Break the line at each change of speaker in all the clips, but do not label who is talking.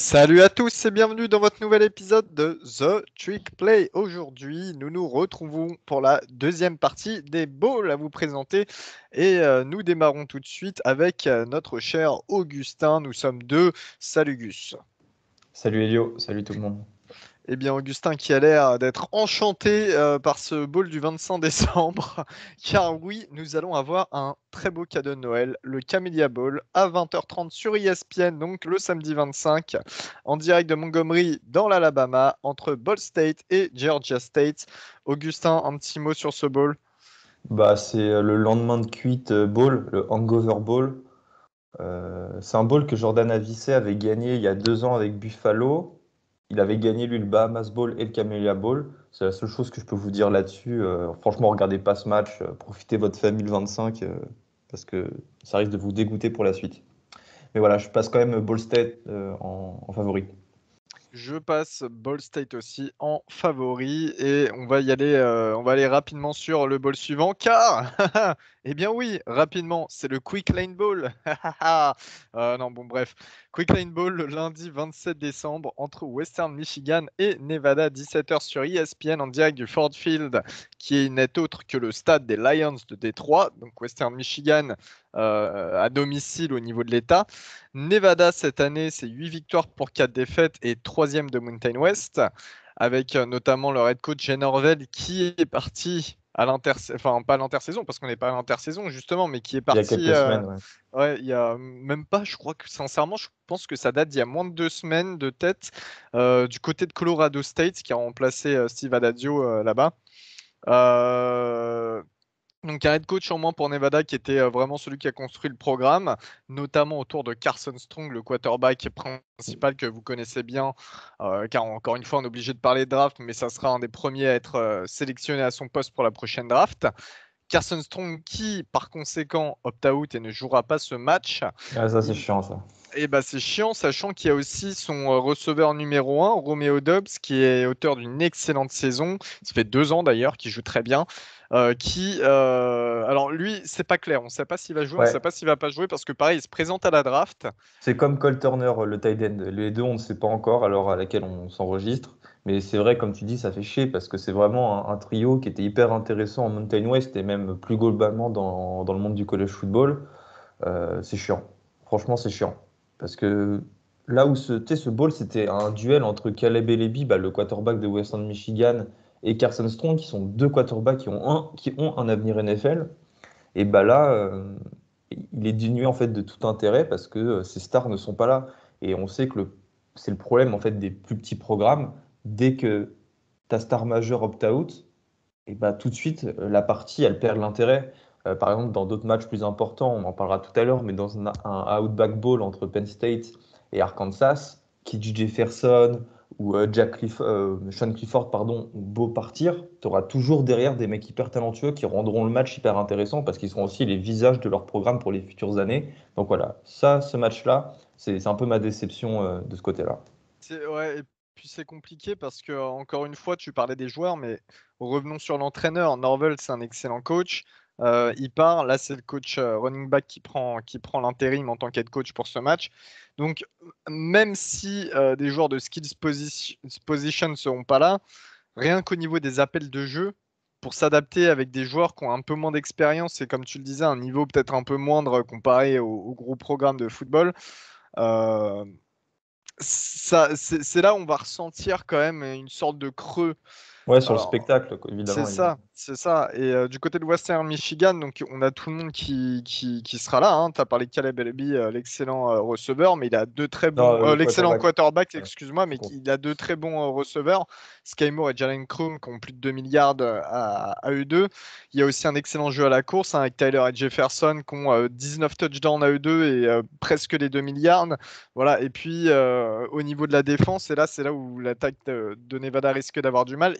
Salut à tous et bienvenue dans votre nouvel épisode de The Trick Play. Aujourd'hui, nous nous retrouvons pour la deuxième partie des balls à vous présenter et nous démarrons tout de suite avec notre cher Augustin. Nous sommes deux. Salut Gus.
Salut Elio, salut tout le monde.
Eh bien, Augustin qui a l'air d'être enchanté par ce ball du 25 décembre, car oui, nous allons avoir un très beau cadeau de Noël, le Camellia Ball, à 20h30 sur ESPN, donc le samedi 25, en direct de Montgomery dans l'Alabama, entre Ball State et Georgia State. Augustin, un petit mot sur ce ball?
C'est le lendemain de cuite bowl, le Hangover Bowl. C'est un bowl que Jordan Avicet avait gagné il y a 2 ans avec Buffalo. Il avait gagné lui le Bahamas Bowl et le Camellia Bowl. C'est la seule chose que je peux vous dire là-dessus. Franchement, regardez pas ce match, profitez de votre famille le 25 parce que ça risque de vous dégoûter pour la suite. Mais voilà, je passe quand même Ball State en favori.
Je passe Ball State aussi en favori et on va aller rapidement sur le ball suivant car, eh bien oui, rapidement, c'est le Quick Lane Ball. Non, bon, bref, Quick Lane Ball le lundi 27 décembre entre Western Michigan et Nevada, 17h sur ESPN en direct du Ford Field, qui n'est autre que le stade des Lions de Détroit, donc Western Michigan à domicile au niveau de l'État. Nevada, cette année, c'est 8 victoires pour 4 défaites et troisième de Mountain West, avec notamment leur head coach Jen Orved qui est parti à enfin pas à l'intersaison, parce qu'on n'est pas à l'intersaison justement, mais qui est
Il y a
parti,
quelques semaines, ouais.
ouais, il y a même pas, je crois que sincèrement, je pense que ça date d'il y a moins de 2 semaines de tête, du côté de Colorado State, qui a remplacé Steve Adadio là-bas. Euh, donc un head coach en moins pour Nevada qui était vraiment celui qui a construit le programme, notamment autour de Carson Strong, le quarterback principal que vous connaissez bien, car encore une fois on est obligé de parler de draft, mais ça sera un des premiers à être sélectionné à son poste pour la prochaine draft. Carson Strong qui par conséquent opt-out et ne jouera pas ce match.
Ah, ça, c'est
Il...
chiant, ça.
Et bah c'est chiant, sachant qu'il y a aussi son receveur numéro 1, Romeo Dobbs, qui est auteur d'une excellente saison. Ça fait 2 ans d'ailleurs qu'il joue très bien. Alors lui, c'est pas clair. On ne sait pas s'il va jouer, on ne sait
Ouais,
pas s'il va pas jouer parce que pareil, il se présente à la draft.
c'est comme Cole Turner, le tight end. Les deux, on ne sait pas encore à l'heure à laquelle on s'enregistre. Mais c'est vrai, comme tu dis, ça fait chier parce que c'est vraiment un trio qui était hyper intéressant en Mountain West et même plus globalement dans le monde du college football. C'est chiant. Franchement, c'est chiant. Parce que là où tu sais, ce bowl, c'était un duel entre Caleb Eleby, le quarterback de Western Michigan, et Carson Strong, qui sont deux quarterbacks qui ont un avenir NFL. Et là, il est dénué en fait de tout intérêt parce que ces stars ne sont pas là. Et on sait que c'est le problème en fait des plus petits programmes. Dès que ta star majeure opt-out, et tout de suite la partie elle perd l'intérêt. Par exemple, dans d'autres matchs plus importants, on en parlera tout à l'heure, mais dans un Outback Bowl entre Penn State et Arkansas, KJ Jefferson ou Sean Clifford pardon, ont beau partir, tu auras toujours derrière des mecs hyper talentueux qui rendront le match hyper intéressant parce qu'ils seront aussi les visages de leur programme pour les futures années. Donc voilà, ça, ce match-là, c'est un peu ma déception de ce côté-là.
Ouais, et puis c'est compliqué parce que encore une fois, tu parlais des joueurs, mais revenons sur l'entraîneur. Norvell, c'est un excellent coach. Il part. Là, c'est le coach running back qui prend l'intérim en tant qu'head coach pour ce match. Donc, même si des joueurs de position ne seront pas là, rien qu'au niveau des appels de jeu, pour s'adapter avec des joueurs qui ont un peu moins d'expérience et comme tu le disais, un niveau peut-être un peu moindre comparé au gros programme de football, euh, c'est là où on va ressentir quand même une sorte de creux.
Ouais, sur le
Alors,
spectacle, quoi, évidemment,
c'est
évidemment.
ça, c'est ça. Et du côté de Western Michigan, donc on a tout le monde qui sera là, hein. Tu as parlé de Caleb Eleby, l'excellent receveur, mais il a deux très
Non,
bons,
le
l'excellent
quarterback.
quarterback,
Ouais,
excuse-moi,
tout
mais
court.
il a deux très bons receveurs, Sky Moore et Jalen Crum, qui ont plus de 2 milliards à eux deux. Il y a aussi un excellent jeu à la course, hein, avec Tyler et Jefferson, qui ont 19 touchdowns à eux deux et presque les 2 milliards. Voilà. Et puis au niveau de la défense, et là, c'est là où l'attaque de Nevada risque d'avoir du mal.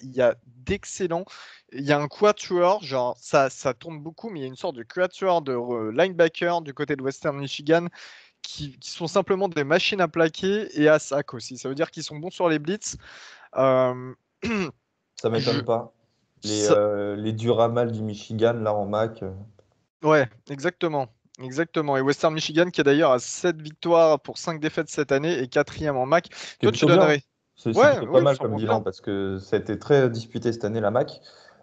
Il y a un quatuor, genre ça tourne beaucoup, mais il y a une sorte de quatuor de linebacker du côté de Western Michigan qui sont simplement des machines à plaquer et à sac aussi. Ça veut dire qu'ils sont bons sur les blitz. Euh,
Ça
je,
m'étonne pas. Les,
ça-
euh, les Duramal du Michigan, là, en MAC.
Ouais, exactement. Exactement. Et Western Michigan qui est d'ailleurs à 7 victoires pour 5 défaites cette année et quatrième en MAC.
C'est
Toi, tu
plutôt bien.
donnerais?
C'est
Ouais,
plutôt pas
oui,
mal
ça
comme
va
bilan
bien.
parce que ça a été très disputé cette année, la MAC.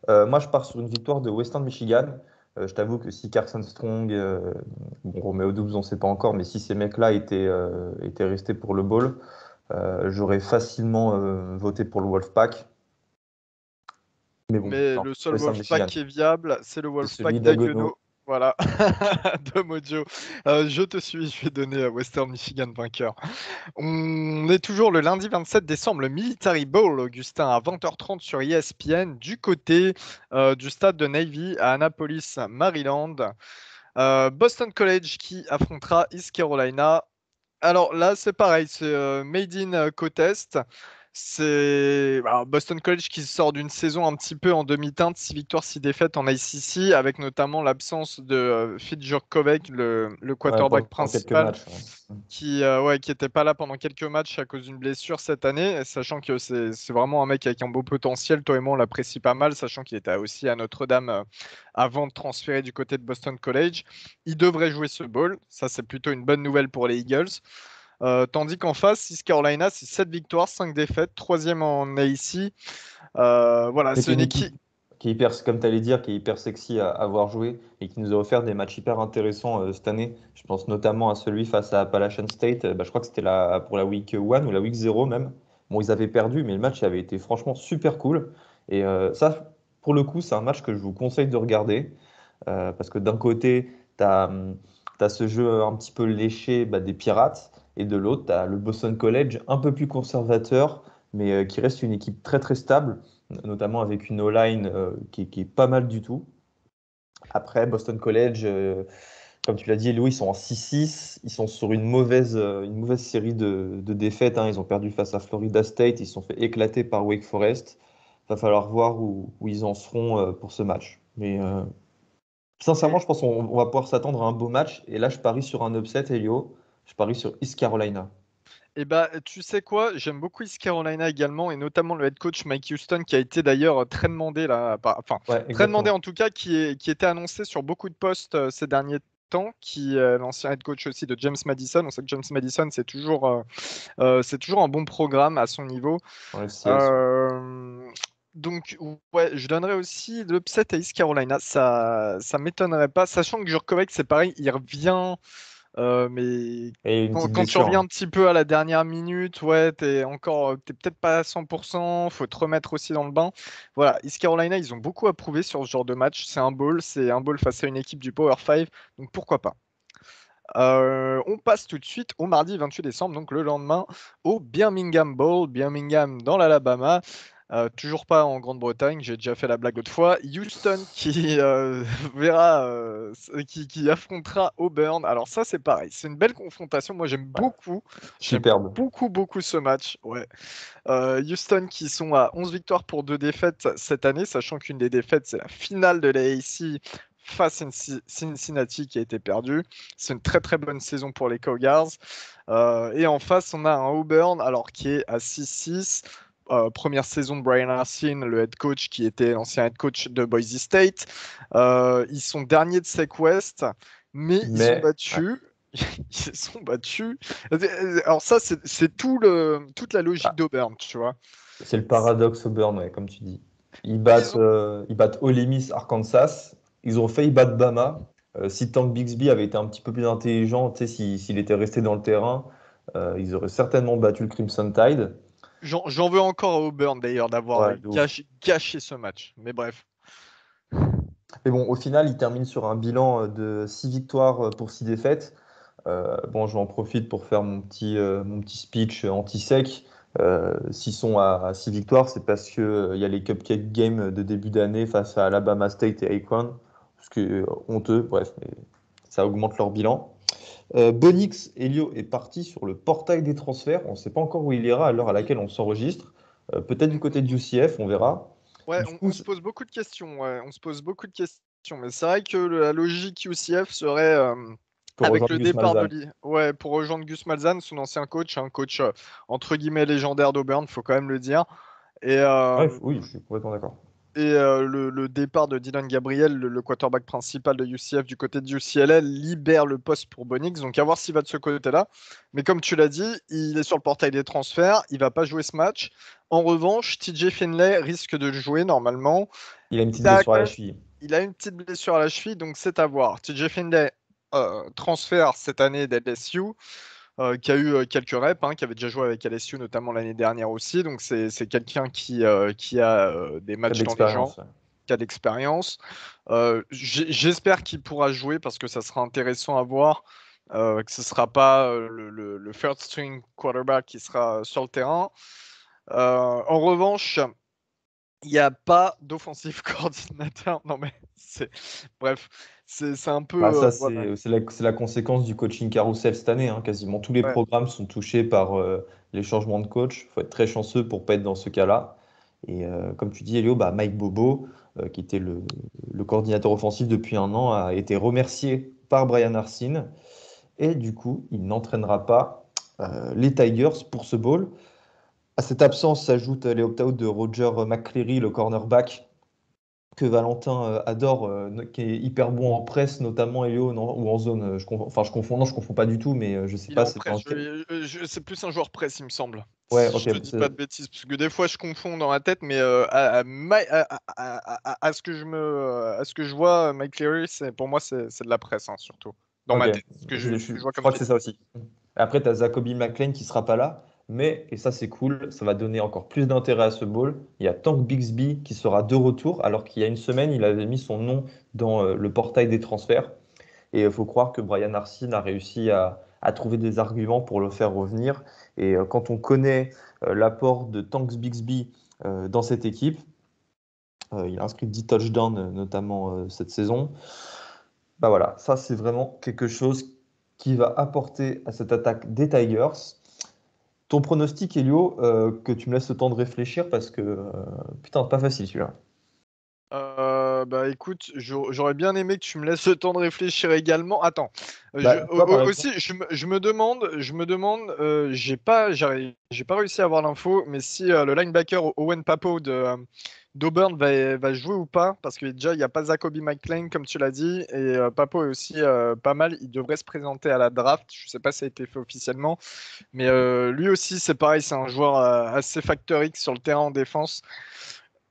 Moi, je pars sur une victoire de Western Michigan. Je t'avoue que si Carson Strong, bon, Romeo Doubs, on ne sait pas encore, mais si ces mecs-là étaient restés pour le bowl, j'aurais facilement voté pour le Wolfpack. Mais bon,
Mais
non,
le seul
Western
Wolfpack
Michigan.
qui est viable, c'est le
C'est celui
Wolfpack
d'Aguenau.
d'Haguenau. Voilà, de Mojo. Je te suis, je vais donner à Western Michigan vainqueur. On est toujours le lundi 27 décembre, le Military Bowl, Augustin, à 20h30 sur ESPN, du côté du stade de Navy à Annapolis, Maryland. Boston College qui affrontera East Carolina. Alors là, c'est pareil, c'est Made in Côte Est. C'est Boston College qui sort d'une saison un petit peu en demi-teinte, 6 victoires, 6 défaites en ICC, avec notamment l'absence de Phil Jurkovec, le
Ouais,
quarterback
pendant quelques
principal,
matchs. Ouais.
qui était pas là pendant quelques matchs à cause d'une blessure cette année, sachant que c'est vraiment un mec avec un beau potentiel. Toi et moi, on l'apprécie pas mal, sachant qu'il était aussi à Notre-Dame avant de transférer du côté de Boston College. Il devrait jouer ce ball. Ça, c'est plutôt une bonne nouvelle pour les Eagles. Tandis qu'en face, East Carolina, c'est 7 victoires, 5 défaites, troisième en AIC. Voilà,
Avec
c'est
une
une
équipe
équipe.
qui est hyper, comme tu allais dire, qui est hyper sexy à avoir joué et qui nous a offert des matchs hyper intéressants cette année. Je pense notamment à celui face à Appalachian State. Je crois que c'était pour la week 1 ou la week 0 même. Bon, ils avaient perdu, mais le match avait été franchement super cool. Et ça, pour le coup, c'est un match que je vous conseille de regarder parce que d'un côté, tu as, ce jeu un petit peu léché des Pirates et de l'autre, tu as le Boston College un peu plus conservateur, mais qui reste une équipe très très stable notamment avec une O-line qui est pas mal du tout. Après, Boston College, comme tu l'as dit, Louis, ils sont en 6-6. Ils sont sur une mauvaise série de défaites, hein. Ils ont perdu face à Florida State. Ils se sont fait éclater par Wake Forest. Va falloir voir où ils en seront pour ce match. Mais sincèrement, je pense qu'on va pouvoir s'attendre à un beau match. Et là, je parie sur un upset, Elio. Je parie sur East Carolina.
Et bah, tu sais quoi, j'aime beaucoup East Carolina également, et notamment le head coach Mike Houston, qui a été d'ailleurs très demandé là, enfin
Ouais,
très demandé
exactement.
en tout cas, qui était annoncé sur beaucoup de postes ces derniers temps, qui est l'ancien head coach aussi de James Madison. On sait que James Madison, c'est toujours un bon programme à son niveau.
Dans FCS.
Euh, donc, ouais, je donnerais aussi l'upset à East Carolina. Ça m'étonnerait pas, sachant que Jurkovec, c'est pareil, il revient, mais
Et une petite
quand tu
blessure,
reviens
hein.
un petit peu à la dernière minute, ouais, t'es peut-être pas à 100%, faut te remettre aussi dans le bain. Voilà, East Carolina, ils ont beaucoup à prouver sur ce genre de match. C'est un bowl face à une équipe du Power 5, donc pourquoi pas. On passe tout de suite au mardi 28 décembre, donc le lendemain, au Birmingham Bowl, Birmingham dans l'Alabama. Toujours pas en Grande-Bretagne, j'ai déjà fait la blague l'autre fois. Houston qui verra, qui affrontera Auburn. Alors ça c'est pareil, c'est une belle confrontation. Moi
Ouais,
j'aime
superbe.
beaucoup ce match. Ouais. Houston qui sont à 11 victoires pour 2 défaites cette année, sachant qu'une des défaites c'est la finale de la l'AAC face à Cincinnati qui a été perdue. C'est une très très bonne saison pour les Cougars. Et en face, on a un Auburn alors qui est à 6-6. Première saison de Brian Harsin, le head coach qui était l'ancien head coach de Boise State. Ils sont derniers de SEC West, mais ils sont
Mais ouais.
battus. Ils sont battus. Alors ça, c'est toute la logique d'Auburn, tu vois.
C'est le paradoxe Auburn, ouais, comme tu dis.
Ils ont
Ils battent Ole Miss, Arkansas. Ils ont failli battre Bama. Si Tank Bixby avait été un petit peu plus intelligent, tu sais, s'il était resté dans le terrain, ils auraient certainement battu le Crimson Tide.
J'en veux encore à Auburn d'ailleurs d'avoir
Ouais, de ouf.
gâché ce match. Mais bref.
Mais bon, au final, ils terminent sur un bilan de 6 victoires pour 6 défaites. Bon, je vais en profite pour faire mon petit speech anti-sec. S'ils sont à 6 victoires, c'est parce qu'il y a les Cupcake Games de début d'année face à Alabama State et Akron. Ce qui est honteux, bref, mais ça augmente leur bilan. Bonix Elio est parti sur le portail des transferts. On ne sait pas encore où il ira à l'heure à laquelle on s'enregistre. Peut-être du côté de UCF, on verra.
Ouais,
Du coup,
on se pose beaucoup de questions. Ouais, on se pose beaucoup de questions. Mais c'est vrai que la logique UCF serait
pour
avec
rejoindre
le
Gus
départ de
Malzahn.
ouais, pour rejoindre Gus Malzahn, son ancien coach, un coach entre guillemets légendaire d'Auburn, faut quand même le dire. Et
Ouais, oui, je suis complètement d'accord.
Et le départ de Dylan Gabriel, le quarterback principal de UCF du côté de UCLA, libère le poste pour Bonix. Donc à voir s'il va de ce côté-là. Mais comme tu l'as dit, il est sur le portail des transferts. Il va pas jouer ce match. En revanche, TJ Finlay risque de jouer normalement.
Il a une
Il
petite
a
blessure
quand
à la
même,
cheville.
il a une petite blessure à la cheville, donc c'est à voir. TJ Finlay, transfert cette année d'LSU, qui a eu quelques reps, hein, qui avait déjà joué avec LSU notamment l'année dernière aussi. Donc c'est quelqu'un qui a des
Cas
matchs dans les jambes,
d'expérience. Ouais.
qui a d'expérience. J'espère qu'il pourra jouer parce que ça sera intéressant à voir. Que ce ne sera pas le first string quarterback qui sera sur le terrain. En revanche, il n'y a pas d'offensive coordinateur. Non, mais c'est. Bref, c'est un
Bah,
peu.
ça,
Voilà.
c'est la conséquence du coaching carousel cette année, hein. Quasiment tous les
Ouais.
programmes sont touchés par les changements de coach. Il faut être très chanceux pour pas être dans ce cas-là. Et comme tu dis, Elio, bah, Mike Bobo, qui était le coordinateur offensif depuis un an, a été remercié par Brian Arsene. Et du coup, il n'entraînera pas les Tigers pour ce bowl. À cette absence s'ajoutent les opt-out de Roger McCleary, le cornerback, que Valentin adore, qui est hyper bon en presse, notamment Elio, non, ou en zone. Je confonds pas du tout, mais je sais
Il est
pas,
en
c'est
presse.
dans quel.
C'est plus un joueur presse, il me semble.
Ouais,
Si
ok.
je te dis pas de bêtises, parce que des fois je confonds dans ma tête, mais à ce que je vois, Mike Cleary, pour moi, c'est de la presse, hein, surtout. Dans
Ok,
ma tête, ce que je vois
je
comme
crois que
film.
c'est ça aussi. Après, tu as Zacoby McClain qui sera pas là, mais, et ça c'est cool, ça va donner encore plus d'intérêt à ce bowl. Il y a Tank Bixby qui sera de retour, alors qu'il y a une semaine, il avait mis son nom dans le portail des transferts. Et il faut croire que Brian Arsene a réussi à trouver des arguments pour le faire revenir. Et quand on connaît l'apport de Tanks Bixby dans cette équipe, il a inscrit 10 touchdowns notamment cette saison. Bah voilà, ça c'est vraiment quelque chose qui va apporter à cette attaque des Tigers. Ton pronostic, Elio, que tu me laisses le temps de réfléchir parce que putain, pas facile celui-là.
Bah écoute, j'aurais bien aimé que tu me laisses le temps de réfléchir également. Attends,
Bah, toi, par exemple,
aussi, je me demande, j'ai pas réussi à avoir l'info, mais si le linebacker Owen Pappoe d'Auburn va jouer ou pas, parce que déjà il n'y a pas Zacoby McClain comme tu l'as dit, et Pappoe est aussi pas mal, il devrait se présenter à la draft, je sais pas si ça a été fait officiellement, mais lui aussi c'est pareil, c'est un joueur assez facteur X sur le terrain en défense.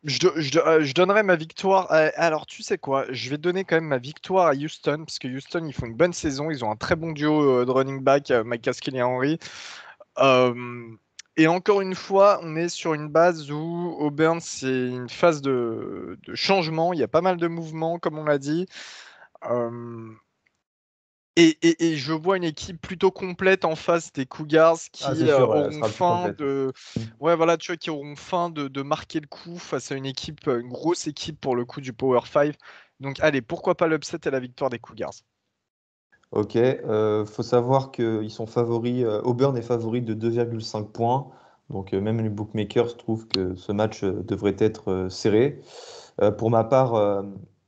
Je donnerais ma victoire. Alors, tu sais quoi? Je vais donner quand même ma victoire à Houston, parce que Houston, ils font une bonne saison. Ils ont un très bon duo de running back, Mike Haskell et Henry. Euh, et encore une fois, on est sur une base où Auburn, c'est une phase de changement. Il y a pas mal de mouvements, comme on l'a dit. Euh, et je vois une équipe plutôt complète en face des Cougars
ah,
qui
c'est sûr, ouais, elle
auront
sera plus
faim
complète.
de,
Mm.
ouais voilà, tu vois, qui auront faim de marquer le coup face à une équipe, une grosse équipe pour le coup du Power 5. Donc allez, pourquoi pas l'upset et la victoire des Cougars.
Ok, faut savoir qu'ils sont favoris, Auburn est favori de 2,5 points. Donc même les bookmakers trouvent que ce match devrait être serré. Pour ma part,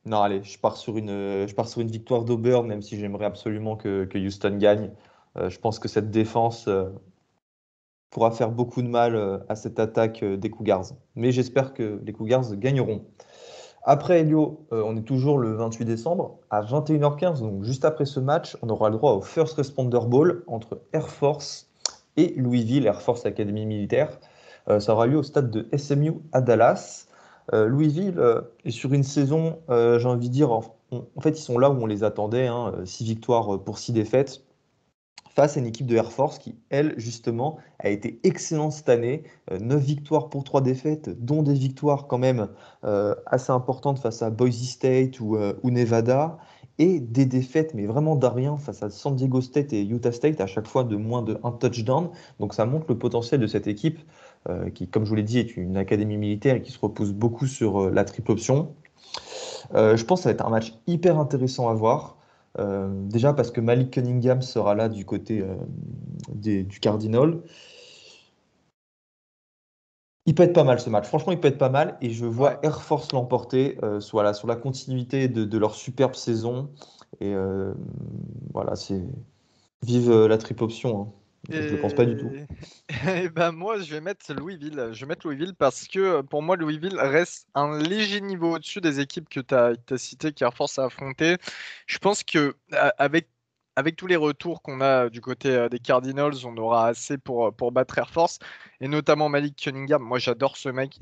non, allez, je pars sur une victoire d'Auburn, même si j'aimerais absolument que Houston gagne. Je pense que cette défense pourra faire beaucoup de mal à cette attaque des Cougars. Mais j'espère que les Cougars gagneront. Après Elio, on est toujours le 28 décembre à 21h15, donc juste après ce match, on aura le droit au First Responder Bowl entre Air Force et Louisville, Air Force Academy militaire. Ça aura lieu au stade de SMU à Dallas. Louisville est sur une saison, j'ai envie de dire, en fait, ils sont là où on les attendait, hein, 6 victoires pour 6 défaites face à une équipe de Air Force qui, elle, justement, a été excellente cette année. 9 victoires pour 3 défaites, dont des victoires quand même assez importantes face à Boise State ou Nevada, et des défaites, mais vraiment d'arrière, face à San Diego State et Utah State, à chaque fois de moins de un touchdown. Donc ça montre le potentiel de cette équipe, qui, comme je vous l'ai dit, est une académie militaire et qui se repose beaucoup sur la triple option. Je pense que ça va être un match hyper intéressant à voir. Déjà parce que Malik Cunningham sera là du côté du Cardinal. Il peut être pas mal ce match. Franchement, il peut être pas mal. Et je
Ouais.
vois Air Force l'emporter sur la continuité de leur superbe saison. Et voilà, c'est vive la triple option, hein. Je le pense pas du tout.
Et, et ben moi, je vais mettre Louisville. Je vais mettre Louisville parce que pour moi, Louisville reste un léger niveau au-dessus des équipes que tu as citées qui Air Force a affronté. Je pense que avec tous les retours qu'on a du côté des Cardinals, on aura assez pour battre Air Force. Et notamment Malik Cunningham. Moi, j'adore ce mec.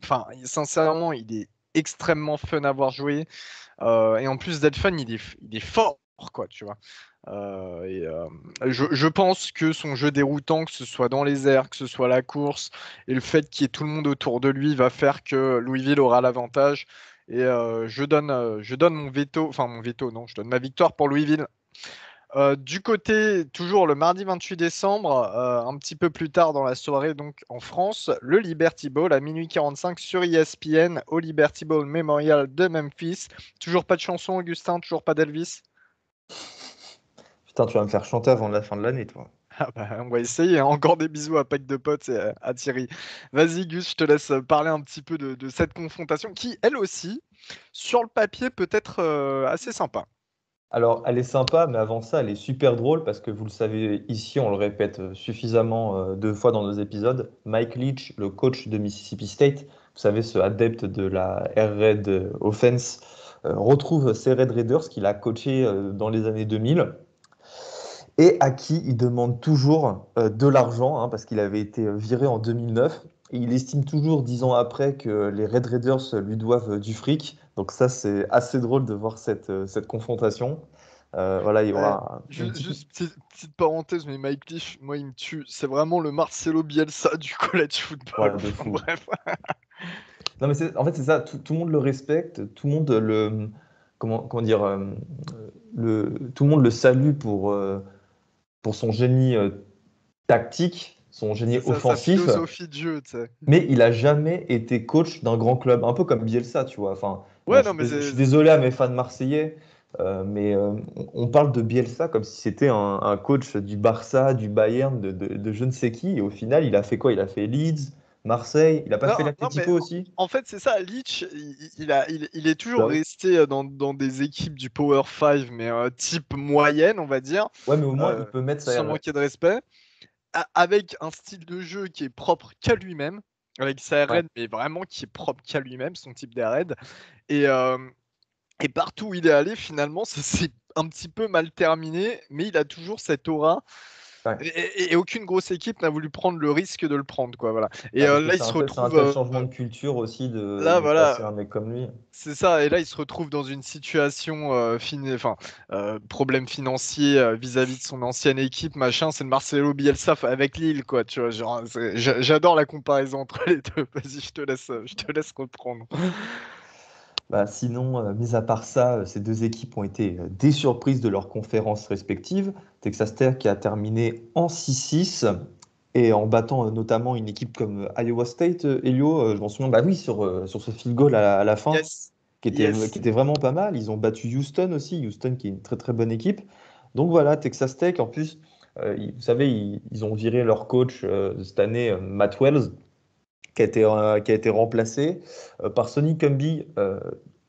Enfin, sincèrement, il est extrêmement fun à voir jouer. Et en plus d'être fun, il est fort, quoi, tu vois. Je pense que son jeu déroutant, que ce soit dans les airs, que ce soit la course, et le fait qu'il y ait tout le monde autour de lui, va faire que Louisville aura l'avantage. Et je donne mon veto, non, je donne ma victoire pour Louisville. Du côté, toujours le mardi 28 décembre, un petit peu plus tard dans la soirée, donc en France, le Liberty Bowl à minuit 45 sur ESPN au Liberty Bowl Memorial de Memphis. Toujours pas de chanson, Augustin, toujours pas d'Elvis.
Putain, tu vas me faire chanter avant la fin de l'année, toi.
Ah bah, on va essayer, hein. Encore des bisous à Pack de Potes et à Thierry. Vas-y, Gus, je te laisse parler un petit peu de cette confrontation qui, elle aussi, sur le papier, peut être assez sympa.
Alors, elle est sympa, mais avant ça, elle est super drôle parce que vous le savez, ici, on le répète suffisamment deux fois dans nos épisodes. Mike Leach, le coach de Mississippi State, vous savez, ce adepte de la Air Raid Offense, retrouve ses Red Raiders qu'il a coaché dans les années 2000 et à qui il demande toujours de l'argent hein, parce qu'il avait été viré en 2009. Et il estime toujours, 10 ans après, que les Red Raiders lui doivent du fric. Donc ça, c'est assez drôle de voir cette confrontation. Voilà, il y
Ouais,
aura une petite...
juste petite parenthèse, mais Mike Leach, moi, il me tue. C'est vraiment le Marcelo Bielsa du college football.
Ouais, de
Enfin,
fou.
bref.
Non, mais en fait, c'est ça, tout le monde le respecte, tout le monde le... comment dire tout le monde le salue pour son génie tactique, son génie
C'est ça, sa
offensif.
philosophie de jeu, tu sais.
Mais il a jamais été coach d'un grand club, un peu comme Bielsa, tu vois. Enfin, bon,
Ouais, non, mais
je suis désolé à mes fans marseillais, mais on parle de Bielsa comme si c'était un coach du Barça, du Bayern, de je ne sais qui. Et au final, il a fait quoi? Il a fait Leeds, Marseille. Il a pas fait
non, mais
l'Atlético aussi?
en fait, c'est ça. Leach, il est toujours
Bah oui.
resté dans des équipes du Power 5, mais type moyenne, on va dire,
Ouais, mais au moins, il
euh,
peut mettre
sans
sa...
manquer de respect, avec un style de jeu qui est propre qu'à lui-même, avec sa
Ouais.
RN, mais vraiment qui est propre qu'à lui-même, son type d'RN. Et, euh, et partout où il est allé, finalement, ça s'est un petit peu mal terminé, mais il a toujours cette aura.
Ouais.
Et aucune grosse équipe n'a voulu prendre le risque de le prendre, quoi, voilà. Et
Bah, parce que
là, il se
c'est un
retrouve,
tel changement de culture aussi
là,
de
voilà,
passer un mec comme lui.
c'est ça. Et là, il se retrouve dans une situation, enfin, problème financier vis-à-vis de son ancienne équipe, machin. C'est le Marcelo Bielsa avec Lille, quoi. Tu vois, genre, j'adore la comparaison entre les deux. Vas-y, je te laisse reprendre.
Bah, sinon, mis à part ça, ces deux équipes ont été des surprises de leurs conférences respectives. Texas Tech qui a terminé en 6-6 et en battant notamment une équipe comme Iowa State, Elio, je m'en souviens, bah oui, sur ce field goal à la fin,
Yes,
qui
yes.
était vraiment pas mal. Ils ont battu Houston aussi, Houston qui est une très très bonne équipe. Donc voilà, Texas Tech, en plus, vous savez, ils ont viré leur coach cette année, Matt Wells qui a été remplacé par Sonny Cumbie,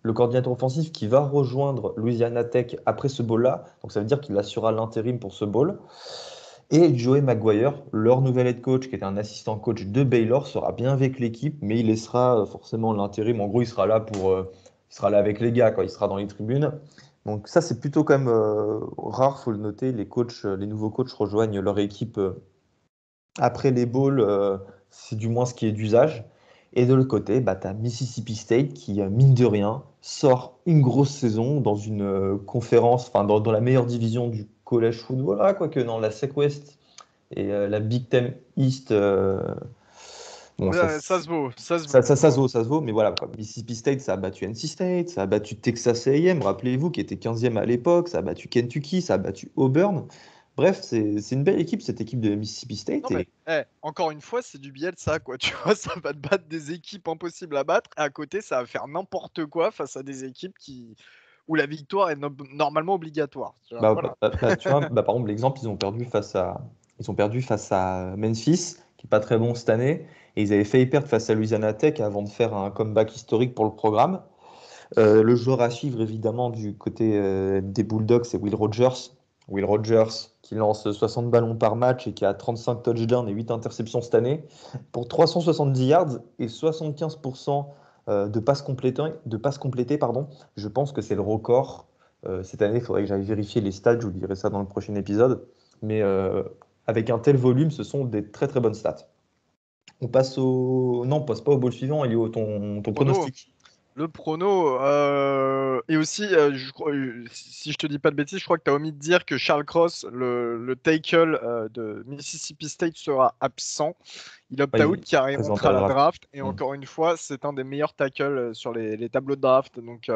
le coordinateur offensif qui va rejoindre Louisiana Tech après ce bowl-là. Donc ça veut dire qu'il assurera l'intérim pour ce bowl. Et Joey Maguire, leur nouvel head coach, qui était un assistant coach de Baylor, sera bien avec l'équipe, mais il laissera forcément l'intérim. En gros, il sera là il sera là avec les gars, quoi. Il sera dans les tribunes. Donc ça, c'est plutôt quand même rare, faut le noter. Les coachs, les nouveaux coachs rejoignent leur équipe après les bowls, c'est du moins ce qui est d'usage. Et de l'autre côté, bah, tu as Mississippi State qui, mine de rien, sort une grosse saison dans une conférence, enfin dans la meilleure division du college football, ah, quoique non, la SEC West et la Big Ten East. Bon,
Ouais, ça se vaut, ça se
ça se
vaut.
vaut, ça se vaut, mais voilà, quoi. Mississippi State, ça a battu NC State, ça a battu Texas A&M, rappelez-vous, qui était 15e à l'époque, ça a battu Kentucky, ça a battu Auburn. Bref, c'est une belle équipe, cette équipe de Mississippi
Non
State.
mais, encore une fois, c'est du Bielsa, quoi. Tu vois, ça va te battre des équipes impossibles à battre. Et à côté, ça va faire n'importe quoi face à des équipes où la victoire est normalement obligatoire. Tu vois, voilà.
Tu vois, bah, par exemple, l'exemple, ils ont perdu face à Memphis, qui est pas très bon cette année, et ils avaient failli perdre face à Louisiana Tech avant de faire un comeback historique pour le programme. Le joueur à suivre, évidemment, du côté des Bulldogs, c'est Will Rogers, Will Rogers, qui lance 60 ballons par match et qui a 35 touchdowns et 8 interceptions cette année, pour 370 yards et 75% de passes complétées, pardon. Je pense que c'est le record. Cette année, il faudrait que j'aille vérifier les stats, je vous dirai ça dans le prochain épisode. Mais avec un tel volume, ce sont des très très bonnes stats. On passe au... Non, on passe pas au ball suivant, Elio, ton
Prono.
pronostic.
Le prono, et aussi, si je te dis pas de bêtises, je crois que tu as omis de dire que Charles Cross, le tackle de Mississippi State, sera absent. Il
Ouais,
opt-out
il
carrément
présente
à
à la
la
draft.
draft. Et
Hmm.
encore une fois, c'est un des meilleurs tackles sur les tableaux de draft. Donc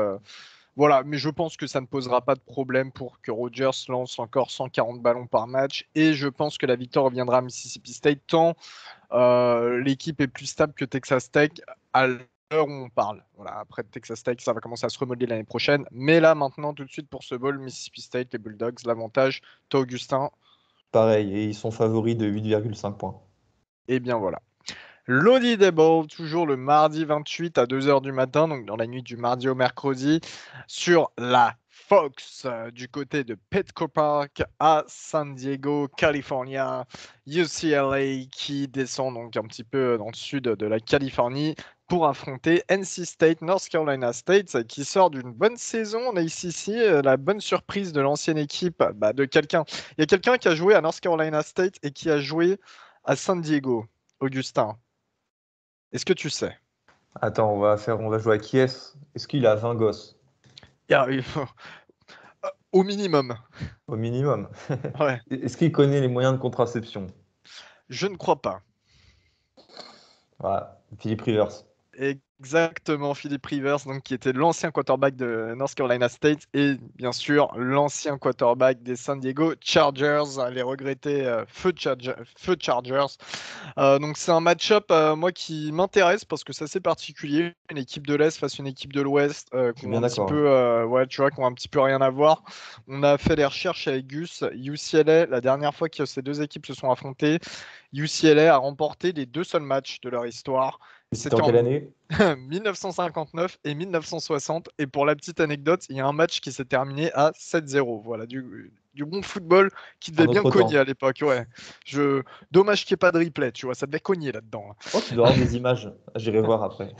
voilà, mais je pense que ça ne posera pas de problème pour que Rodgers lance encore 140 ballons par match. Et je pense que la victoire reviendra à Mississippi State tant l'équipe est plus stable que Texas Tech à l'heure où on parle. Voilà, après Texas Tech, ça va commencer à se remodeler l'année prochaine. Mais là, maintenant, tout de suite pour ce bowl, Mississippi State, les Bulldogs, l'avantage, toi, Augustin,
Pareil, et ils sont favoris de 8,5 points.
et bien voilà. L'Holiday Bowl, toujours le mardi 28 à 2h du matin, donc dans la nuit du mardi au mercredi, sur la Fox du côté de Petco Park à San Diego, California. UCLA qui descend donc un petit peu dans le sud de la Californie pour affronter NC State, North Carolina State, qui sort d'une bonne saison. On a ici la bonne surprise de l'ancienne équipe, de quelqu'un. Il y a quelqu'un qui a joué à North Carolina State et qui a joué à San Diego. Augustin, est-ce que tu sais?
Attends, on va jouer à qui est-ce? Est-ce qu'il a 20 gosses?
Il faut- Au minimum.
Au minimum.
Ouais,
Est-ce qu'il connaît les moyens de contraception?
je ne crois pas.
Voilà, Philippe Rivers.
Exactement, Philip Rivers, donc, qui était l'ancien quarterback de North Carolina State et bien sûr l'ancien quarterback des San Diego Chargers, les regrettés feu Chargers. Donc c'est un match-up moi qui m'intéresse parce que c'est assez particulier, une équipe de l'Est face à une équipe de l'Ouest
Je
qui
suis
ont
bien
un petit
d'accord.
peu ouais, tu vois, qui ont un petit peu rien à voir. On a fait les recherches avec Gus, UCLA, la dernière fois que ces deux équipes se sont affrontées, UCLA a remporté les deux seuls matchs de leur histoire.
Et c'était
C'était
en
en
quelle année?
1959 et 1960. Et pour la petite anecdote, il y a un match qui s'est terminé à 7-0. Voilà, du bon football qui devait
Un
bien
autre
cogner
temps.
à l'époque. Ouais. Dommage qu'il n'y ait pas de replay, tu vois, ça devait cogner là-dedans.
Oh, tu dois avoir des images. J'irai voir après.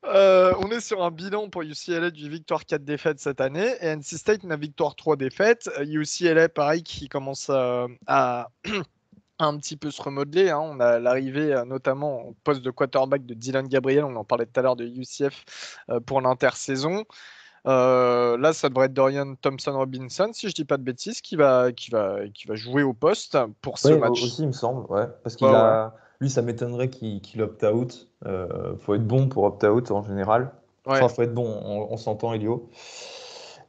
On est sur un bilan pour UCLA du victoire 4 défaites cette année et NC State une victoire 3 défaites. UCLA, pareil, qui commence à un petit peu se remodeler, hein. On a l'arrivée notamment au poste de quarterback de Dylan Gabriel, on en parlait tout à l'heure de UCF pour l'intersaison. Là, ça devrait être Dorian Thompson-Robinson, si je dis pas de bêtises, qui va jouer au poste pour ce
Oui,
match.
aussi, il me semble. Ouais. Parce
Ouais,
qu'il
ouais.
a. Lui, ça m'étonnerait qu'il opt-out. Faut être bon pour opt-out en général.
Ouais.
Enfin, faut être bon, on s'entend, Elio.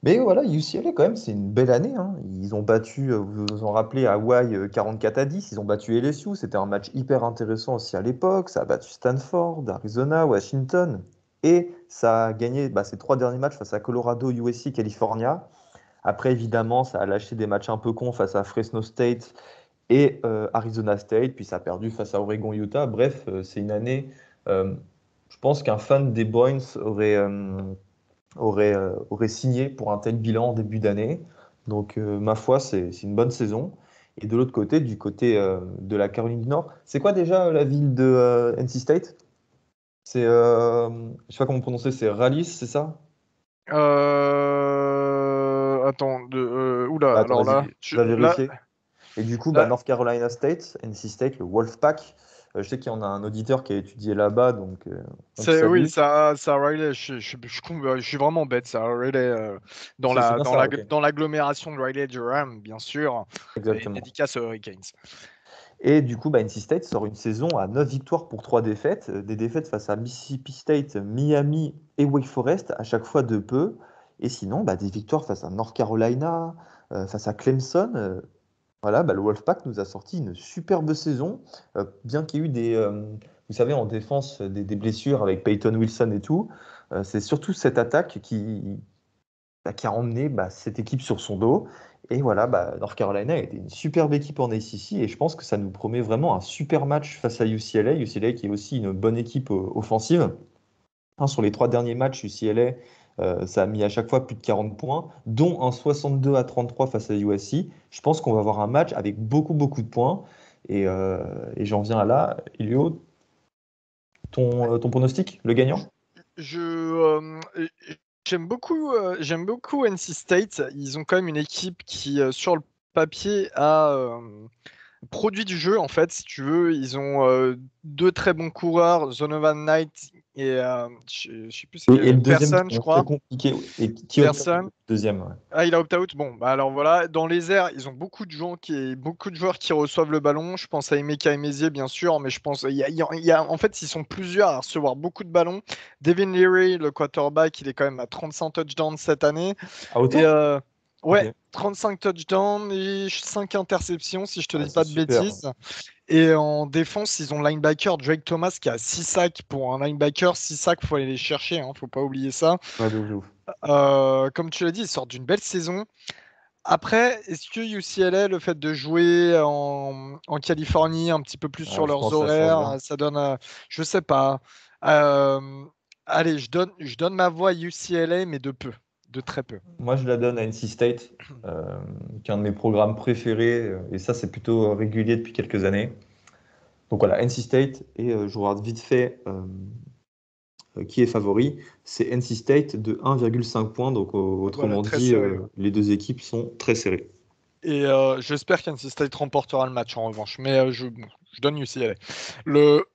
Mais voilà, UCLA, quand même, c'est une belle année, hein. Ils ont battu, vous vous en rappelez, Hawaï 44-10. Ils ont battu LSU. C'était un match hyper intéressant aussi à l'époque. Ça a battu Stanford, Arizona, Washington. Et ça a gagné ses trois derniers matchs face à Colorado, USC, California. Après, évidemment, ça a lâché des matchs un peu cons face à Fresno State et Arizona State. Puis ça a perdu face à Oregon, Utah. Bref, c'est une année. euh, je pense qu'un fan des Bruins aurait signé pour un tel bilan en début d'année. Donc, ma foi, c'est une bonne saison. Et de l'autre côté, du côté de la Caroline du Nord, c'est quoi déjà la ville de NC State? C'est, je sais pas comment prononcer, c'est Rallis, c'est ça?
Attends, oula,
Attends,
alors là,
vas-y, va vérifier. Et du coup,
là,
North Carolina State, NC State, le Wolfpack. Je sais qu'il y en a un auditeur qui a étudié là-bas, donc on te
oui,
salue.
ça Riley, je suis vraiment bête, ça Riley,
C'est bien ça, ok.
dans l'agglomération de Riley-Durham, bien sûr, et
Exactement.
dédicace aux Hurricanes.
Et du coup, NC State sort une saison à 9 victoires pour 3 défaites. Des défaites face à Mississippi State, Miami et Wake Forest, à chaque fois de peu. Et sinon, des victoires face à North Carolina, face à Clemson. Voilà, le Wolfpack nous a sorti une superbe saison, bien qu'il y ait eu vous savez, en défense, des blessures avec Peyton Wilson et tout. C'est surtout cette attaque qui a emmené cette équipe sur son dos. Et voilà, North Carolina a été une superbe équipe en ACC et je pense que ça nous promet vraiment un super match face à UCLA. UCLA qui est aussi une bonne équipe offensive. Hein, sur les trois derniers matchs, UCLA Ça a mis à chaque fois plus de 40 points, dont un 62-33 face à USC. Je pense qu'on va avoir un match avec beaucoup, beaucoup de points. Et j'en viens à là. Elio, ton pronostic, le gagnant?
Je, j'aime beaucoup NC State. Ils ont quand même une équipe qui, sur le papier, a produit du jeu, en fait, si tu veux. Ils ont deux très bons coureurs, Zonovan Knight et je sais plus c'est
Et le
quel,
deuxième qui
Person, je
est très
crois.
compliqué. Et qui opte le
Person.
deuxième? Ouais.
Ah, il a opt-out. Bon, bah alors voilà, dans les airs, ils ont beaucoup de joueurs qui reçoivent le ballon. Je pense à Emeka Emezie, bien sûr, mais je pense en fait, ils sont plusieurs à recevoir beaucoup de ballons. Devin Leary, le quarterback, il est quand même à 35 touchdowns cette année.
À
Et
autant? Ok.
ouais, 35 touchdowns et 5 interceptions, si je te
Ah,
dis
c'est
pas de
super.
bêtises. Et en défense, ils ont le linebacker Drake Thomas qui a 6 sacs. Pour un linebacker, 6 sacs, faut aller les chercher, hein, faut pas oublier ça.
Ouais, de ouf, de ouf.
Comme tu l'as dit, ils sortent d'une belle saison. Après, est-ce que UCLA, le fait de jouer en Californie, un petit peu plus
Ah,
sur
je
leurs
pense que ça change
horaires,
rien.
ça donne, je sais pas. Euh, Allez, je donne ma voix à UCLA, mais de peu, de très peu.
Moi, je la donne à NC State, qui est un de mes programmes préférés. Et ça, c'est plutôt régulier depuis quelques années. Donc voilà, NC State. Et je regarde vite fait qui est favori. C'est NC State de 1,5 points. Donc
Voilà,
autrement
très
dit,
serré. Ouais.
les deux équipes sont très serrées.
Et j'espère qu'NC State remportera le match en revanche, mais bon, je donne UCLA. Le,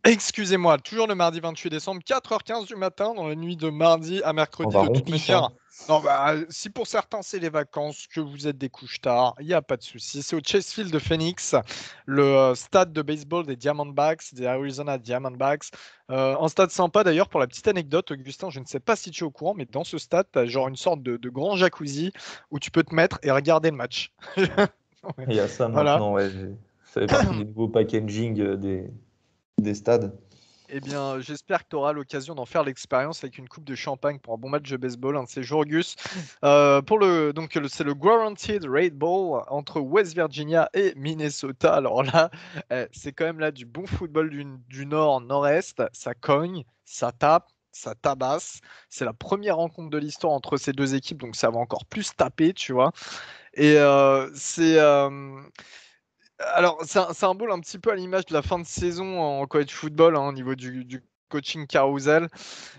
Excusez-moi, toujours le mardi 28 décembre, 4h15 du matin, dans la nuit de mardi à
On
mercredi,
va
de toute
rompiche, hein.
manière. Non, bah, si pour certains c'est les vacances, que vous êtes des couches-tard, il n'y a pas de souci. C'est au Chase Field de Phoenix, le stade de baseball des Diamondbacks, des Arizona Diamondbacks. Un stade sympa d'ailleurs, pour la petite anecdote, Augustin, je ne sais pas si tu es au courant, mais dans ce stade, tu as genre une sorte de grand jacuzzi où tu peux te mettre et regarder le match. Ouais.
Il y a ça
Voilà.
maintenant, ouais. Ça fait partie des nouveaux packaging des stades.
Eh bien, j'espère que tu auras l'occasion d'en faire l'expérience avec une coupe de champagne pour un bon match de baseball, un de ces jours, Gus. C'est le Guaranteed Rate Bowl entre West Virginia et Minnesota. Alors là, c'est quand même là du bon football du nord-nord-est. Ça cogne, ça tape, ça tabasse. C'est la première rencontre de l'histoire entre ces deux équipes, donc ça va encore plus taper, tu vois. Et alors, c'est un bowl un petit peu à l'image de la fin de saison en college football, hein, au niveau du coaching carousel.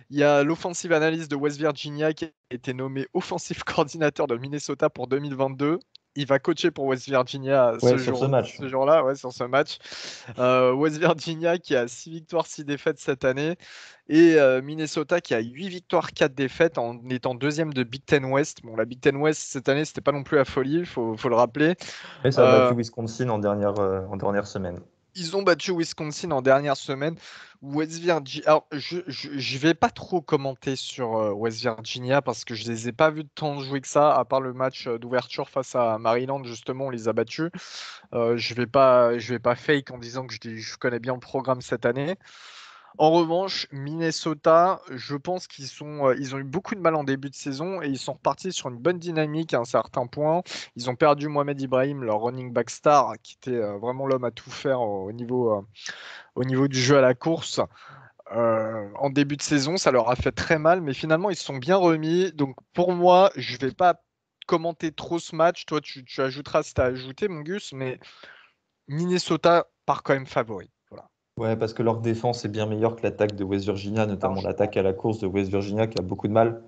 Il y a l'offensive analyst de West Virginia qui a été nommé offensive coordinateur de Minnesota pour 2022. Il va coacher pour West Virginia
Ouais, sur ce match.
ce jour-là, ouais, sur ce match. West Virginia qui a 6 victoires, 6 défaites cette année. Et Minnesota qui a 8 victoires, 4 défaites en étant deuxième de Big Ten West. Bon, la Big Ten West cette année, c'était pas non plus la folie, faut le rappeler.
Et ça a
Euh,
battu Wisconsin en dernière semaine.
Ils ont battu Wisconsin en dernière semaine. West Virginia. Alors, je vais pas trop commenter sur West Virginia parce que je les ai pas vus de tant jouer que ça, à part le match d'ouverture face à Maryland, justement, on les a battus. Je vais pas fake en disant que je connais bien le programme cette année. En revanche, Minnesota, je pense ils ont eu beaucoup de mal en début de saison et ils sont repartis sur une bonne dynamique à un certain point. Ils ont perdu Mohamed Ibrahim, leur running back star, qui était vraiment l'homme à tout faire au niveau du jeu à la course. En début de saison, ça leur a fait très mal, mais finalement, ils se sont bien remis. Donc, pour moi, je vais pas commenter trop ce match. Toi, tu ajouteras si tu as ajouté, mon Gus, mais Minnesota part quand même favori. Voilà,
Ouais, parce que leur défense est bien meilleure que l'attaque de West Virginia, notamment
largement.
l'attaque à la course de West Virginia qui a beaucoup de mal.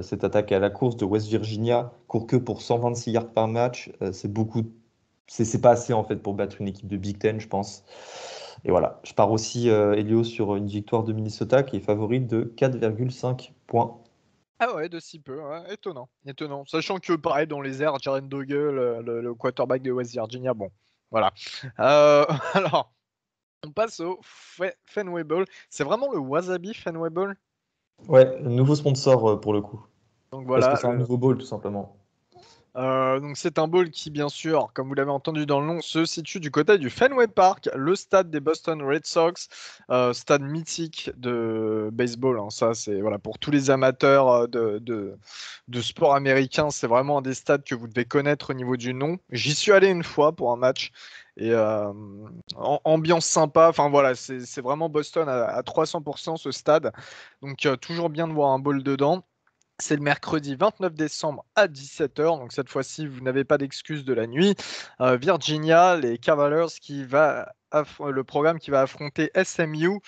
Cette attaque à la course de West Virginia court que pour 126 yards par match. C'est beaucoup, c'est pas assez en fait pour battre une équipe de Big Ten, je pense. Et voilà, je pars aussi, Elio, sur une victoire de Minnesota qui est favorite de 4,5 points.
Ah ouais, de si peu, ouais. Étonnant, étonnant. Sachant que pareil dans les airs, Jaren Dogle, le quarterback de West Virginia, bon, voilà. Alors, on passe au Fenway Bowl. C'est vraiment le Wasabi Fenway Bowl.
Ouais, nouveau sponsor pour le coup.
Donc
Parce que
voilà,
c'est un nouveau bowl tout simplement.
donc c'est un bowl qui, bien sûr, comme vous l'avez entendu dans le nom, se situe du côté du Fenway Park, le stade des Boston Red Sox, stade mythique de baseball, hein. Ça, c'est voilà pour tous les amateurs de sport américain, c'est vraiment un des stades que vous devez connaître au niveau du nom. J'y suis allé une fois pour un match et ambiance sympa. Enfin voilà, c'est vraiment Boston à 300% ce stade. Donc toujours bien de voir un bowl dedans. C'est le mercredi 29 décembre à 17h. Donc cette fois-ci, vous n'avez pas d'excuse de la nuit. Virginia, les Cavaliers le programme qui va affronter SMU.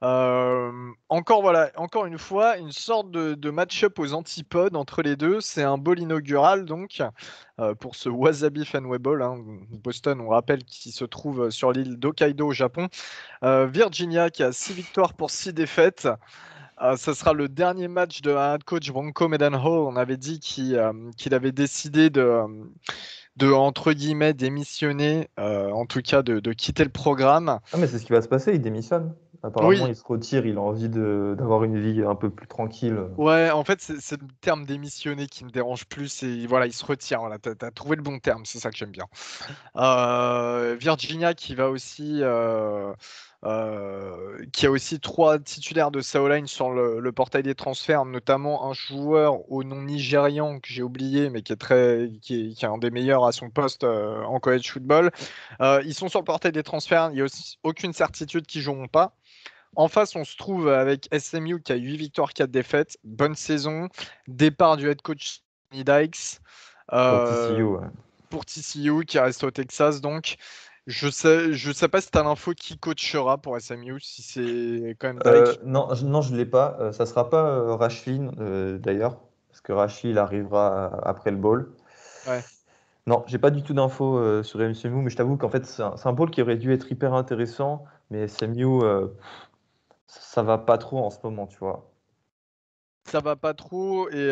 Encore une fois, une sorte de match-up aux antipodes entre les deux. C'est un bowl inaugural donc pour ce Wasabi Fenway Bowl. Boston, on rappelle, qui se trouve sur l'île d'Hokkaido au Japon. Virginia qui a 6 victoires pour 6 défaites. Ça sera le dernier match de head coach Bronco Mendenhall. On avait dit qu'il avait décidé de, entre guillemets, démissionner, en tout cas de quitter le programme.
Ah, mais c'est ce qui va se passer, il démissionne. Apparemment,
Oui,
il se retire, il a envie d'avoir une vie un peu plus tranquille.
ouais, en fait, c'est le terme démissionner qui me dérange plus. Et voilà, il se retire. Voilà, t'as trouvé le bon terme, c'est ça que j'aime bien. Virginia qui a aussi 3 titulaires de sa O-line sur le portail des transferts, notamment un joueur au nom nigérian que j'ai oublié, mais qui est un des meilleurs à son poste en college football. Ils sont sur le portail des transferts. Il n'y a aussi aucune certitude qu'ils joueront pas. En face, on se trouve avec SMU qui a 8 victoires, 4 défaites. Bonne saison. Départ du head coach Sonny Dykes.
Pour
Euh,
TCU, ouais.
pour TCU qui reste au Texas. Donc, je sais pas si tu as l'info qui coachera pour SMU, si c'est quand même Dyke.
Non, non, je ne l'ai pas. Ça sera pas Rashfin, d'ailleurs, parce que Rashid il arrivera après le bowl.
Ouais.
Non, j'ai pas du tout d'infos sur MCMU, mais je t'avoue qu'en fait, c'est un bowl qui aurait dû être hyper intéressant, mais SMU, ça va pas trop en ce moment, tu vois.
Ça va pas trop. Et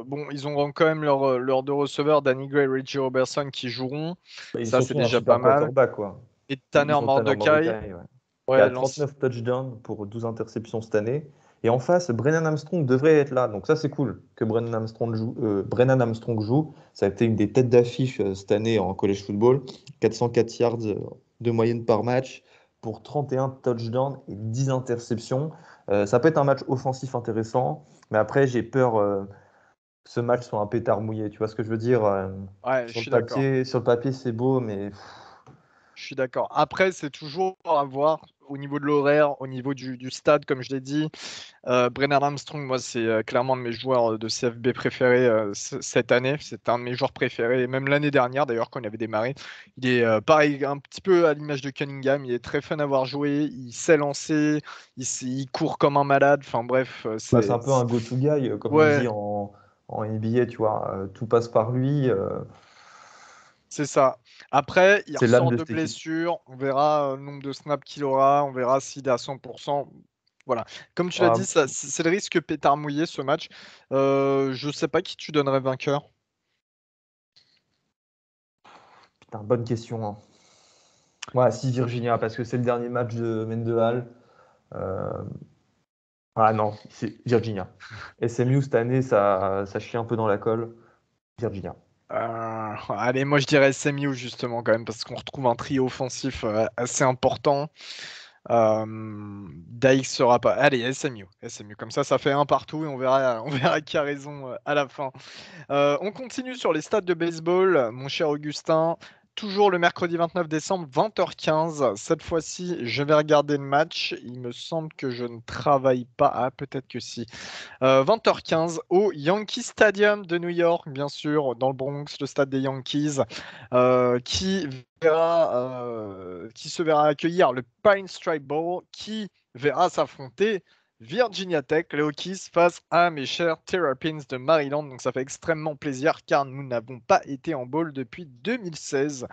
bon, ils ont quand même leurs deux receveurs, Danny Gray et Reggie Robertson, qui joueront.
Bah,
Ça, c'est
surtout un
déjà pas
super
mal.
quarterback, quoi.
Et Tanner
Ils ont Tanner
Mordecai,
Mordecai, ouais, qui
ouais,
a 39 touchdowns pour 12 interceptions cette année. Et en face, Brennan Armstrong devrait être là. Donc ça, c'est cool que Brennan Armstrong joue. Ça a été une des têtes d'affiche cette année en college football. 404 yards de moyenne par match pour 31 touchdowns et 10 interceptions. Ça peut être un match offensif intéressant. Mais après, j'ai peur que ce match soit un pétard mouillé. Tu vois ce que je veux dire?
ouais, je suis d'accord.
Sur le papier, c'est beau, mais
Je suis d'accord. Après, c'est toujours à voir au niveau de l'horaire, au niveau du stade, comme je l'ai dit. Brennan Armstrong, moi, c'est clairement un de mes joueurs de CFB préférés cette année. C'est un de mes joueurs préférés, même l'année dernière, d'ailleurs, quand il avait démarré. Il est pareil, un petit peu à l'image de Cunningham. Il est très fun à voir jouer. Il sait lancer. Il court comme un malade. Enfin, bref,
bah, c'est un peu un go-to guy, comme on
ouais,
dit en NBA, tu vois. Tout passe par lui.
c'est ça. Après, il
C'est l'âme
ressort
de
de
cette équipe.
blessure. On verra le nombre de snaps qu'il aura. On verra s'il est à 100%. Voilà. Comme tu l'as dit,
Ah,
c'est le risque pétard mouillé ce match. Je sais pas qui tu donnerais vainqueur.
putain, bonne question, hein. Ouais, si Virginia, parce que c'est le dernier match de Mendenhall. Euh, Ah non, c'est Virginia. SMU cette année, ça chie un peu dans la colle. Virginia.
Allez, moi je dirais SMU justement quand même parce qu'on retrouve un trio offensif assez important. Daix sera pas. Allez, SMU. Comme ça fait un partout et on verra, on verra qui a raison à la fin. On continue sur les stades de baseball, mon cher Augustin. Toujours le mercredi 29 décembre, 20h15. Cette fois-ci, je vais regarder le match. Il me semble que je ne travaille pas. Ah, peut-être que si. 20h15 au Yankee Stadium de New York, bien sûr, dans le Bronx, le stade des Yankees, qui se verra accueillir le Pine Stripe Bowl, qui verra s'affronter Virginia Tech, les Hokies, face à mes chers Terrapins de Maryland. Donc ça fait extrêmement plaisir car nous n'avons pas été en bowl depuis 2016.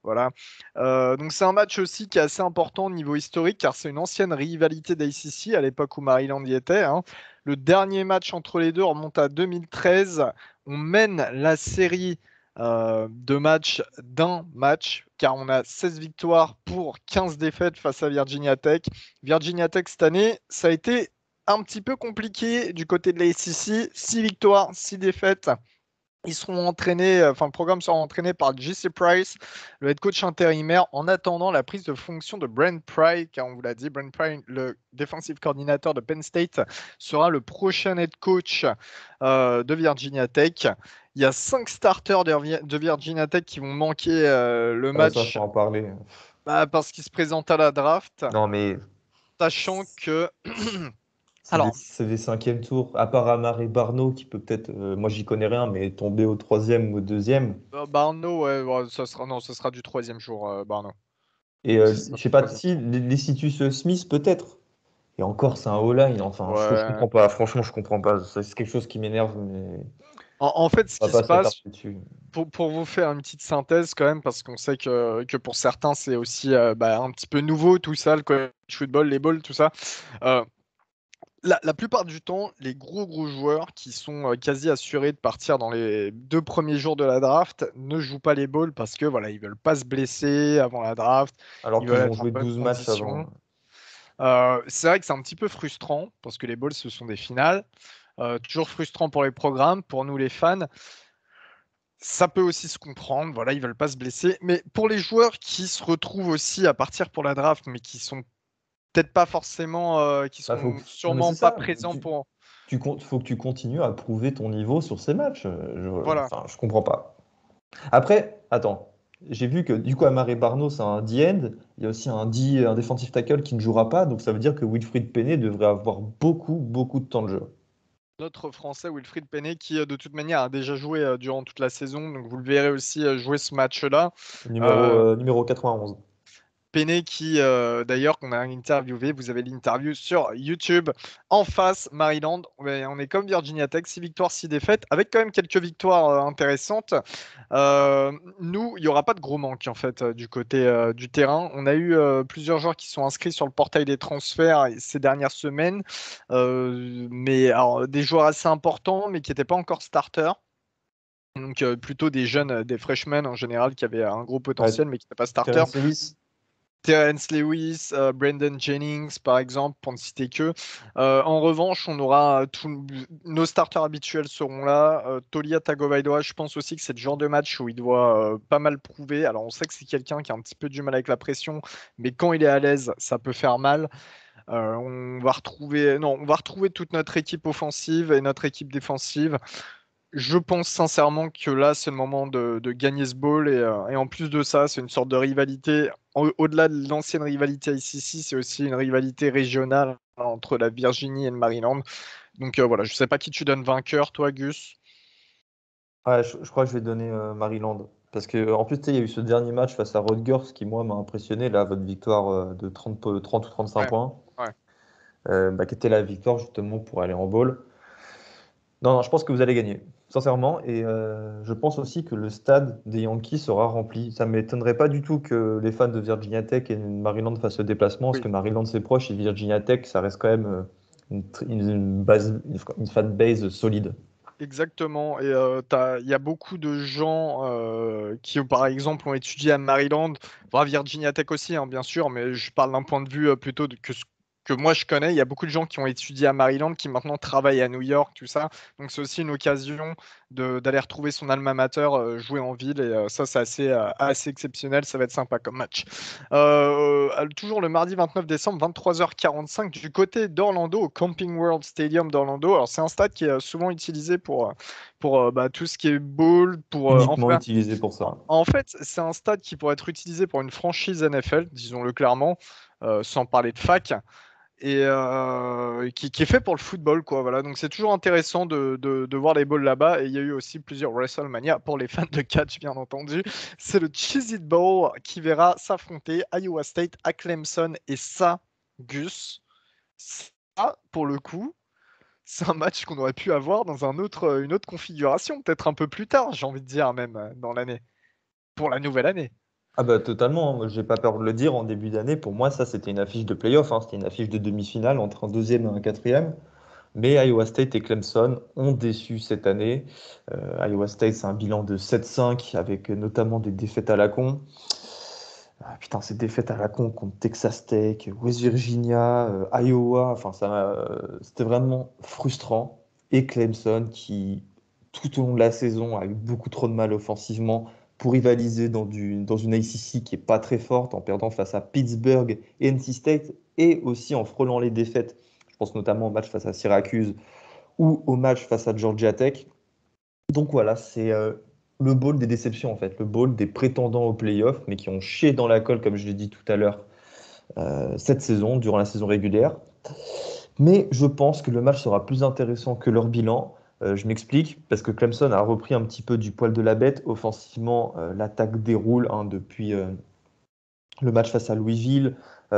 Voilà. Donc c'est un match aussi qui est assez important au niveau historique car c'est une ancienne rivalité d'ACC à l'époque où Maryland y était, hein. Le dernier match entre les deux remonte à 2013. On mène la série de matchs d'un match, car on a 16 victoires pour 15 défaites face à Virginia Tech. Virginia Tech cette année, ça a été un petit peu compliqué du côté de la SEC. 6 victoires, 6 défaites. Ils seront entraînés, enfin le programme sera entraîné par J.C. Price, le head coach intérimaire, en attendant la prise de fonction de Brent Pry, car on vous l'a dit, Brent Pry, le defensive coordinator de Penn State, sera le prochain head coach de Virginia Tech. Il y a 5 starters de Virginia Tech qui vont manquer le
Ça,
match
faut en parler.
parce qu'ils se présentent à la draft,
Non, mais
sachant que Alors,
C'est des cinquièmes tours, à part Amar et Barno qui peut peut-être, moi j'y connais rien, mais tomber au troisième ou au deuxième.
Barno, ouais, ça sera, non, ça sera du troisième jour, Barno.
Et
Ça sera
je
du
sais pas
troisième
si
jour.
Lecitus Smith peut-être. Et encore, c'est un all-line. Enfin, je
Ouais.
comprends pas. Franchement, je comprends pas. C'est quelque chose qui m'énerve, mais
En fait, ce
on va
qui
pas
se
s'attarder
passe,
dessus.
pour vous faire une petite synthèse quand même, parce qu'on sait que pour certains, c'est aussi un petit peu nouveau tout ça, le college football, les balls, tout ça. Euh, la plupart du temps, les gros joueurs qui sont quasi assurés de partir dans les 2 premiers jours de la draft ne jouent pas les balls parce que voilà, ils veulent pas se blesser avant la draft,
Alors
ils veulent
qu'ils ont
être en
joué
bonne
12 matchs
condition.
avant.
C'est vrai que c'est un petit peu frustrant parce que les balls, ce sont des finales. Toujours frustrant pour les programmes, pour nous les fans. Ça peut aussi se comprendre, voilà, ils veulent pas se blesser. Mais pour les joueurs qui se retrouvent aussi à partir pour la draft, mais qui sont peut-être pas forcément, qui
Bah,
seront
non, mais
sûrement
c'est
pas
ça.
présents pour.
Faut que tu continues à prouver ton niveau sur ces matchs.
Voilà.
Enfin, je comprends pas. Après, attends. J'ai vu que du coup, Amare Barno, c'est un D-end. Il y a aussi un defensive tackle qui ne jouera pas. Donc ça veut dire que Wilfried Penney devrait avoir beaucoup de temps de jeu.
Notre Français Wilfried Penney qui de toute manière a déjà joué durant toute la saison, donc vous le verrez aussi jouer ce match-là. Euh,
Numéro 91.
Penney qui, d'ailleurs, qu'on a interviewé, vous avez l'interview sur YouTube. En face, Maryland, on est comme Virginia Tech, 6 victoires, 6 défaites, avec quand même quelques victoires intéressantes. Nous, il n'y aura pas de gros manque en fait du côté du terrain. On a eu plusieurs joueurs qui sont inscrits sur le portail des transferts ces dernières semaines, mais alors, des joueurs assez importants, mais qui n'étaient pas encore starters. Donc plutôt des jeunes, des freshmen en général, qui avaient un gros
Ouais,
potentiel, mais qui n'étaient pas starters.
Terence Lewis.
Terence Lewis, Brandon Jennings, par exemple, pour ne citer que. En revanche, on aura nos starters habituels seront là. Tolia Tagovailoa, je pense aussi que c'est le genre de match où il doit pas mal prouver. Alors, on sait que c'est quelqu'un qui a un petit peu du mal avec la pression, mais quand il est à l'aise, ça peut faire mal. On va retrouver toute notre équipe offensive et notre équipe défensive. Je pense sincèrement que là, c'est le moment de gagner ce ball. Et en plus de ça, c'est une sorte de rivalité. Au-delà de l'ancienne rivalité ICC, c'est aussi une rivalité régionale entre la Virginie et le Maryland. Donc voilà, je ne sais pas qui tu donnes vainqueur, toi, Gus.
Ouais, je crois que je vais donner Maryland. Parce que en plus, tu sais, il y a eu ce dernier match face à Rutgers qui, moi, m'a impressionné. Là, votre victoire de 30 ou 35
Ouais,
points,
ouais.
qui était la victoire justement pour aller en bowl. Non, je pense que vous allez gagner, sincèrement. Et je pense aussi que le stade des Yankees sera rempli. Ça ne m'étonnerait pas du tout que les fans de Virginia Tech et Maryland fassent le déplacement, parce
Oui,
que Maryland c'est proche et Virginia Tech, ça reste quand même une base, une fan base solide.
exactement. Et il y a beaucoup de gens qui, par exemple, ont étudié à Maryland, voire Virginia Tech aussi, hein, bien sûr, mais je parle d'un point de vue plutôt que moi je connais. Il y a beaucoup de gens qui ont étudié à Maryland qui maintenant travaillent à New York, tout ça. Donc c'est aussi une occasion d'aller retrouver son alma mater jouer en ville. Et ça, c'est assez exceptionnel. Ça va être sympa comme match. Toujours le mardi 29 décembre, 23h45, du côté d'Orlando, au Camping World Stadium d'Orlando. Alors, c'est un stade qui est souvent utilisé pour tout ce qui est ball.
Uniquement utilisé pour ça.
En fait, c'est un stade qui pourrait être utilisé pour une franchise NFL, disons-le clairement, sans parler de fac et qui est fait pour le football, quoi. Voilà. Donc c'est toujours intéressant de voir les balls là-bas. Et il y a eu aussi plusieurs WrestleMania pour les fans de catch, bien entendu. C'est le Cheez It Bowl qui verra s'affronter Iowa State à Clemson. Et ça, Gus, ça, pour le coup, c'est un match qu'on aurait pu avoir dans une autre configuration, peut-être un peu plus tard, j'ai envie de dire, même dans l'année, pour la nouvelle année.
Ah bah totalement, hein. Moi, j'ai pas peur de le dire, en début d'année, pour moi, ça c'était une affiche de playoff, hein. C'était une affiche de demi-finale entre un deuxième et un quatrième. Mais Iowa State et Clemson ont déçu cette année. Iowa State, c'est un bilan de 7-5 avec notamment des défaites à la con. Ah, putain, ces défaites à la con contre Texas Tech, West Virginia, Iowa, enfin, c'était vraiment frustrant. Et Clemson qui, tout au long de la saison, a eu beaucoup trop de mal offensivement pour rivaliser dans une ACC qui est pas très forte, en perdant face à Pittsburgh et NC State, et aussi en frôlant les défaites. Je pense notamment au match face à Syracuse ou au match face à Georgia Tech. Donc voilà, c'est le bowl des déceptions en fait, le bowl des prétendants aux playoffs, mais qui ont chié dans la colle, comme je l'ai dit tout à l'heure, cette saison, durant la saison régulière. Mais je pense que le match sera plus intéressant que leur bilan. Je m'explique, parce que Clemson a repris un petit peu du poil de la bête. Offensivement, l'attaque déroule hein, depuis le match face à Louisville.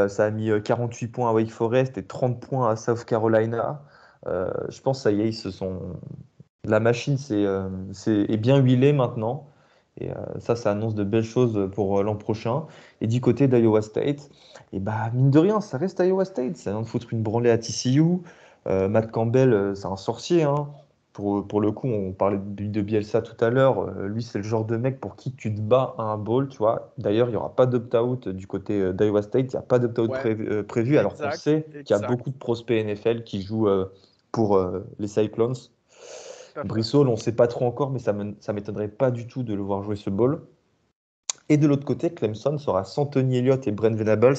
Ça a mis 48 points à Wake Forest et 30 points à South Carolina. Je pense ça y est, la machine est bien huilée maintenant. Et ça annonce de belles choses pour l'an prochain. Et du côté d'Iowa State, et bah, mine de rien, ça reste Iowa State. Ça vient de foutre une branlée à TCU. Matt Campbell, c'est un sorcier, hein. Pour le coup, on parlait de Bielsa tout à l'heure. Lui, c'est le genre de mec pour qui tu te bats à un bowl, tu vois. D'ailleurs, il n'y aura pas d'opt-out du côté d'Iowa State. Il n'y a pas d'opt-out
Ouais,
prévu, alors qu'on
exact,
sait qu'il y a
exact.
beaucoup de prospects NFL qui jouent pour les Cyclones.
Tout à fait.
Brissol, on ne sait pas trop encore, mais ça m'étonnerait pas du tout de le voir jouer ce bowl. Et de l'autre côté, Clemson sera sans Tony Elliott et Brent Venables.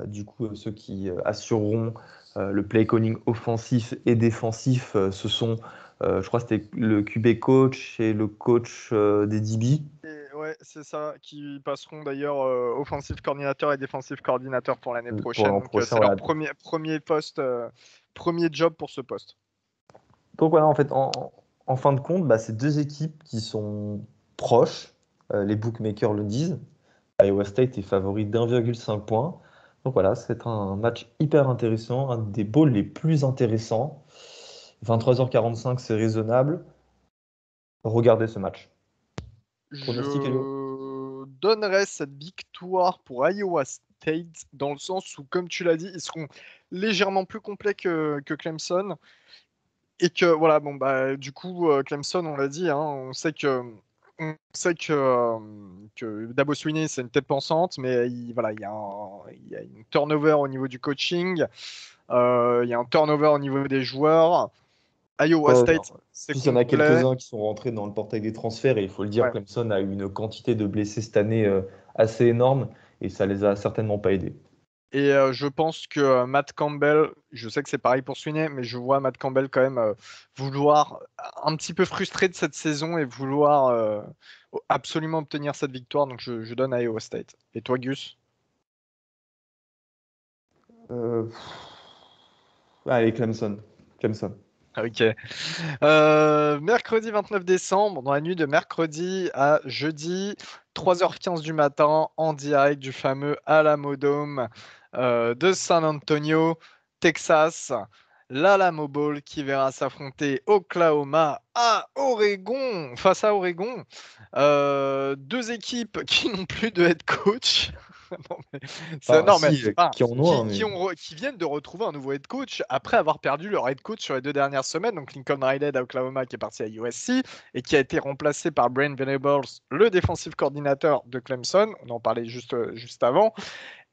Du coup, ceux qui assureront le play calling offensif et défensif, ce sont, je crois, que c'était le QB coach et le coach des DB.
Et ouais, c'est ça, qui passeront d'ailleurs offensive coordinateur et défensive coordinateur pour l'année
Pour
prochaine.
l'an
Donc
prochain.
c'est leur
Voilà.
premier poste, premier job pour ce poste.
Donc voilà, en fait, en fin de compte, bah, c'est deux équipes qui sont proches. Les bookmakers le disent. Iowa State est favori d'1,5 point. Donc voilà, c'est un match hyper intéressant, un des bowls les plus intéressants. 23h45, c'est raisonnable. Regardez ce match. Pronostic, Elio?
Je donnerais cette victoire pour Iowa State dans le sens où, comme tu l'as dit, ils seront légèrement plus complets que Clemson. Et que voilà, bon bah du coup Clemson, on l'a dit, hein, on sait que Dabo Swinney c'est une tête pensante, mais voilà, il y a une turnover au niveau du coaching, il y a un turnover au niveau des joueurs. Iowa
Ouais,
State, c'est
puis il y en a
complet.
quelques-uns qui sont rentrés dans le portail des transferts et il faut le dire,
Ouais.
Clemson a eu une quantité de blessés cette année assez énorme et ça les a certainement pas aidés.
Et je pense que Matt Campbell, je sais que c'est pareil pour Swinney, mais je vois Matt Campbell quand même vouloir, un petit peu frustré de cette saison et vouloir absolument obtenir cette victoire. Donc je donne à Iowa State. Et toi, Gus?
Euh, Allez, Clemson. Clemson.
Ok. Mercredi 29 décembre, dans la nuit de mercredi à jeudi, 3h15 du matin, en direct du fameux Alamo Dome de San Antonio, Texas. L'Alamo Bowl qui verra s'affronter Oklahoma à Oregon, face à Oregon. Deux équipes qui n'ont plus de head coach. Non, mais,
Enfin,
non, mais
si,
enfin,
qui en ont un, mais
qui viennent de retrouver un nouveau head coach après avoir perdu leur head coach sur les 2 dernières semaines. Donc Lincoln Riley à Oklahoma qui est parti à USC et qui a été remplacé par Brent Venables, le défensif coordinateur de Clemson. On en parlait juste avant.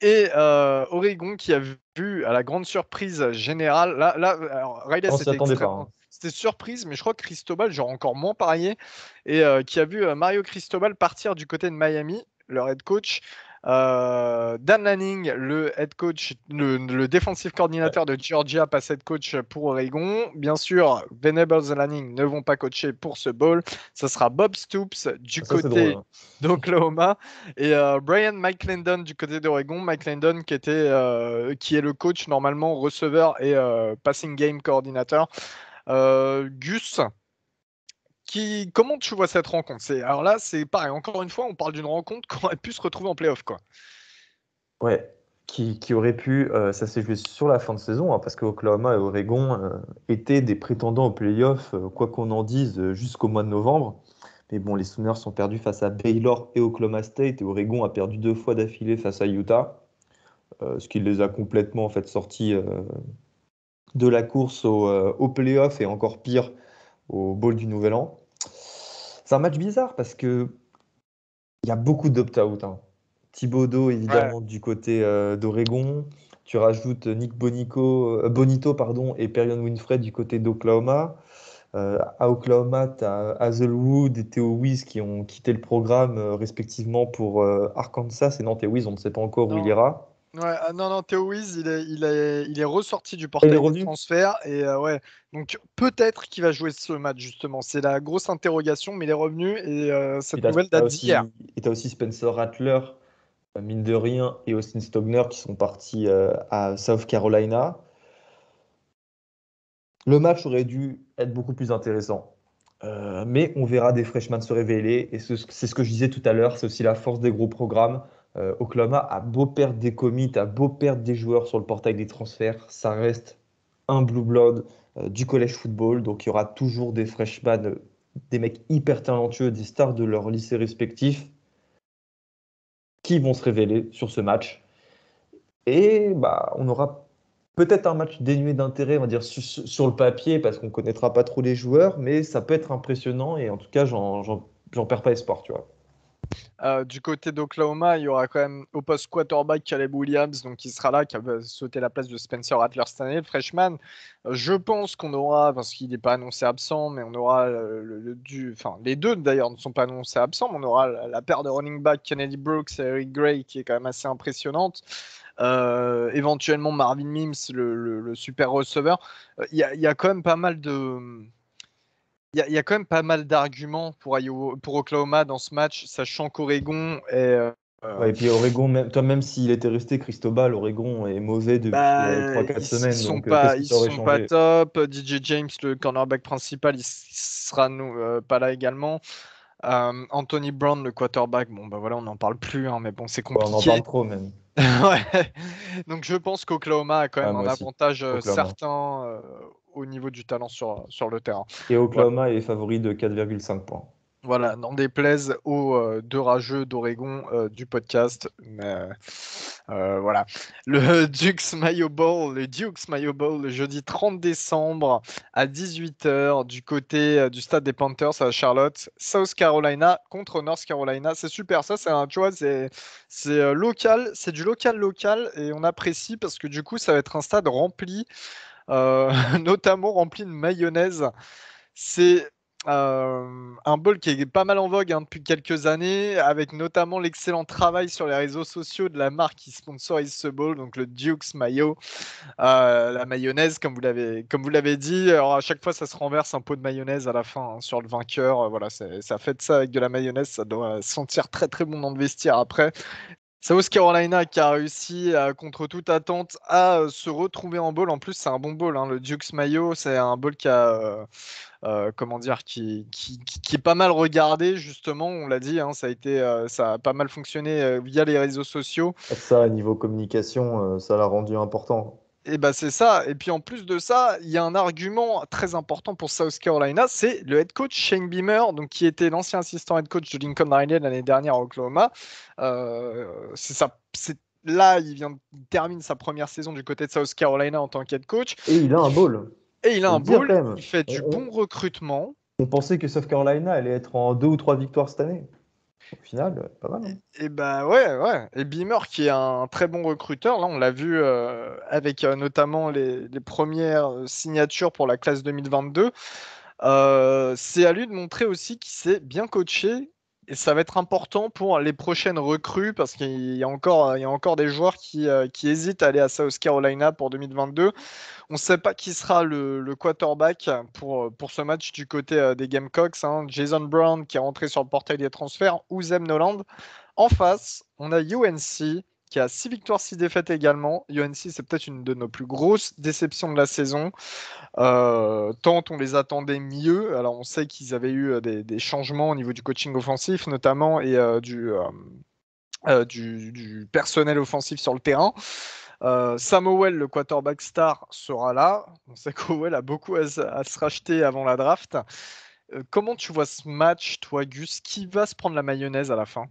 Et Oregon qui a vu à la grande surprise générale, alors, Riley
on s'y
c'était
attendait pas,
extrêmement,
hein.
c'était surprise, mais je crois que Cristobal, j'aurais encore moins parié, et qui a vu Mario Cristobal partir du côté de Miami, leur head coach. Dan Lanning, le head coach, le defensive
Ouais.
coordinateur de Georgia, passe head coach pour Oregon. Bien sûr, Venables et Lanning ne vont pas coacher pour ce bowl. Ce sera Bob Stoops du
Ça, c'est drôle,
côté
hein.
d'Oklahoma et Brian Mike Landon du côté d'Oregon. Mike Landon qui est le coach normalement receveur et passing game coordinateur. Gus, comment tu vois cette rencontre? Alors là, c'est pareil. Encore une fois, on parle d'une rencontre qui aurait pu se retrouver en playoff, quoi.
Ouais, qui aurait pu, ça s'est joué sur la fin de saison, hein, parce que Oklahoma et Oregon étaient des prétendants aux playoffs, quoi qu'on en dise, jusqu'au mois de novembre. Mais bon, les Sooners sont perdus face à Baylor et Oklahoma State, et Oregon a perdu 2 fois d'affilée face à Utah, ce qui les a complètement en fait sortis de la course au playoff et encore pire au bowl du Nouvel An. C'est un match bizarre parce que il y a beaucoup d'opt-out, hein. Thibodeau,
Ouais.
évidemment, du côté d'Oregon. Tu rajoutes Nick Bonito pardon, et Perion Winfrey du côté d'Oklahoma. À Oklahoma, tu as Hazelwood et Theo Weiss qui ont quitté le programme respectivement pour Arkansas. Et non, Theo Weiss, on ne sait pas encore où il
Non,
ira.
ouais, non, non, Theo Wiz, il est ressorti du
Il est
portail des
revenu.
transferts et ouais, donc peut-être qu'il va jouer ce match justement. C'est la grosse interrogation, mais il est revenu et
Et
cette
tu
nouvelle
as,
date d'hier.
aussi, et t'as aussi Spencer Rattler, mine de rien, et Austin Stogner qui sont partis à South Carolina. Le match aurait dû être beaucoup plus intéressant. Mais on verra des freshmen se révéler. Et c'est ce que je disais tout à l'heure, c'est aussi la force des gros programmes. Oklahoma a beau perdre des commits, a beau perdre des joueurs sur le portail des transferts, ça reste un blue blood du college football. Donc il y aura toujours des freshmen, des mecs hyper talentueux, des stars de leur lycée respectif qui vont se révéler sur ce match. Et bah, on aura peut-être un match dénué d'intérêt, on va dire, sur le papier, parce qu'on connaîtra pas trop les joueurs, mais ça peut être impressionnant et en tout cas, j'en perds pas espoir, tu vois.
Du côté d'Oklahoma, il y aura quand même au poste quarterback Caleb Williams, donc qui sera là, qui va sauter la place de Spencer Rattler cette année, le freshman. Je pense qu'on aura, parce qu'il n'est pas annoncé absent, mais on aura enfin les deux d'ailleurs ne sont pas annoncés absents, mais on aura la paire de running back Kennedy Brooks et Eric Gray qui est quand même assez impressionnante. Éventuellement Marvin Mims, le super receveur. Il y a quand même pas mal de il y a quand même pas mal d'arguments pour Oklahoma dans ce match, sachant qu'Oregon est.
Ouais, et puis Oregon, même s'il était resté Cristobal, Oregon est mauvais depuis
Bah,
3-4
ils
semaines,
sont
donc
pas,
qu'est-ce qui
ils
t'aurait
sont pas
changé?
top. DJ James, le cornerback principal, il sera pas là également. Anthony Brown, le quarterback, bon bah voilà, on n'en parle plus, hein, mais bon, c'est
Ouais, on en
compliqué.
parle trop même.
Ouais. Donc je pense qu'Oklahoma a quand
Ouais,
même
moi
un
aussi,
avantage
Oklahoma.
certain au niveau du talent sur le terrain.
Et
Voilà.
Oklahoma est favori de 4,5 points.
Voilà, n'en déplaise aux deux rageux d'Oregon du podcast. Mais voilà. Le Dukes Mayo Bowl, le jeudi 30 décembre à 18 h du côté du stade des Panthers à Charlotte, South Carolina contre North Carolina. C'est super, ça, tu vois, c'est local, c'est du local et on apprécie parce que du coup, ça va être un stade rempli, notamment rempli de mayonnaise. C'est un bowl qui est pas mal en vogue hein, depuis quelques années, avec notamment l'excellent travail sur les réseaux sociaux de la marque qui sponsorise ce bowl, donc le Duke's Mayo, la mayonnaise, comme vous l'avez dit. Alors à chaque fois, ça se renverse un pot de mayonnaise à la fin hein, sur le vainqueur. Voilà, ça fait de ça avec de la mayonnaise, ça doit sentir très très bon dans le vestiaire après. South Carolina qui a réussi, contre toute attente, à se retrouver en bowl. En plus, c'est un bon bowl, hein, le Duke's Mayo. C'est un bowl qui a, comment dire, qui est pas mal regardé, justement. On l'a dit, hein, ça a pas mal fonctionné via les réseaux sociaux.
Ça, niveau communication, ça l'a rendu important.
Et bah c'est ça. Et puis en plus de ça, il y a un argument très important pour South Carolina, c'est le head coach Shane Beamer, donc qui était l'ancien assistant head coach de Lincoln Riley l'année dernière à Oklahoma. C'est ça. Là, il termine sa première saison du côté de South Carolina en tant qu'head coach.
Et il a
Il,
un bowl.
et il a
Faut
un
le dire
bowl,
quand même.
il fait
On,
du
on-
bon recrutement.
on pensait que South Carolina allait être en 2 ou 3 victoires cette année. Au final, pas mal, hein.
Et bah ouais, ouais. Et Beamer qui est un très bon recruteur, là on l'a vu avec notamment les premières signatures pour la classe 2022. C'est à lui de montrer aussi qu'il s'est bien coaché. Et ça va être important pour les prochaines recrues parce qu'il y a encore des joueurs qui hésitent à aller à South Carolina pour 2022. On ne sait pas qui sera le quarterback pour ce match du côté des Gamecocks, hein. Jason Brown qui est rentré sur le portail des transferts ou Zeb Noland. En face, on a UNC qui a 6 victoires, 6 défaites également. UNC, c'est peut-être une de nos plus grosses déceptions de la saison. Tant on les attendait mieux. Alors, on sait qu'ils avaient eu des changements au niveau du coaching offensif, notamment, et du personnel offensif sur le terrain. Sam Howell, le quarterback star, sera là. On sait qu'Howell a beaucoup à se racheter avant la draft. Comment tu vois ce match, toi, Gus? Qui va se prendre la mayonnaise à la fin?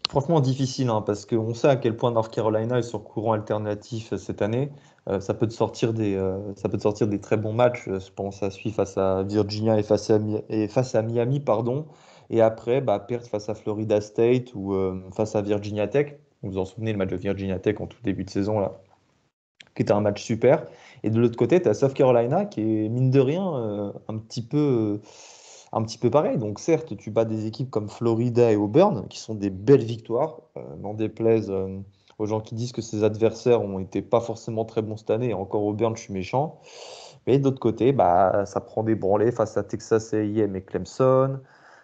Franchement, difficile, hein, parce qu'on sait à quel point North Carolina est sur courant alternatif cette année. Ça peut te sortir des très bons matchs. Je pense à celui face à Virginia et face à Miami, pardon. Et après, bah, perdre face à Florida State ou face à Virginia Tech. Vous vous en souvenez, le match de Virginia Tech en tout début de saison, là, qui était un match super. Et de l'autre côté, tu as South Carolina qui est, mine de rien, un petit peu pareil. Donc certes, tu bats des équipes comme Florida et Auburn, qui sont des belles victoires, n'en déplaise aux gens qui disent que ces adversaires ont été pas forcément très bons cette année. Et encore Auburn, je suis méchant. Mais d'autre côté, bah, ça prend des branlées face à Texas A&M et Clemson.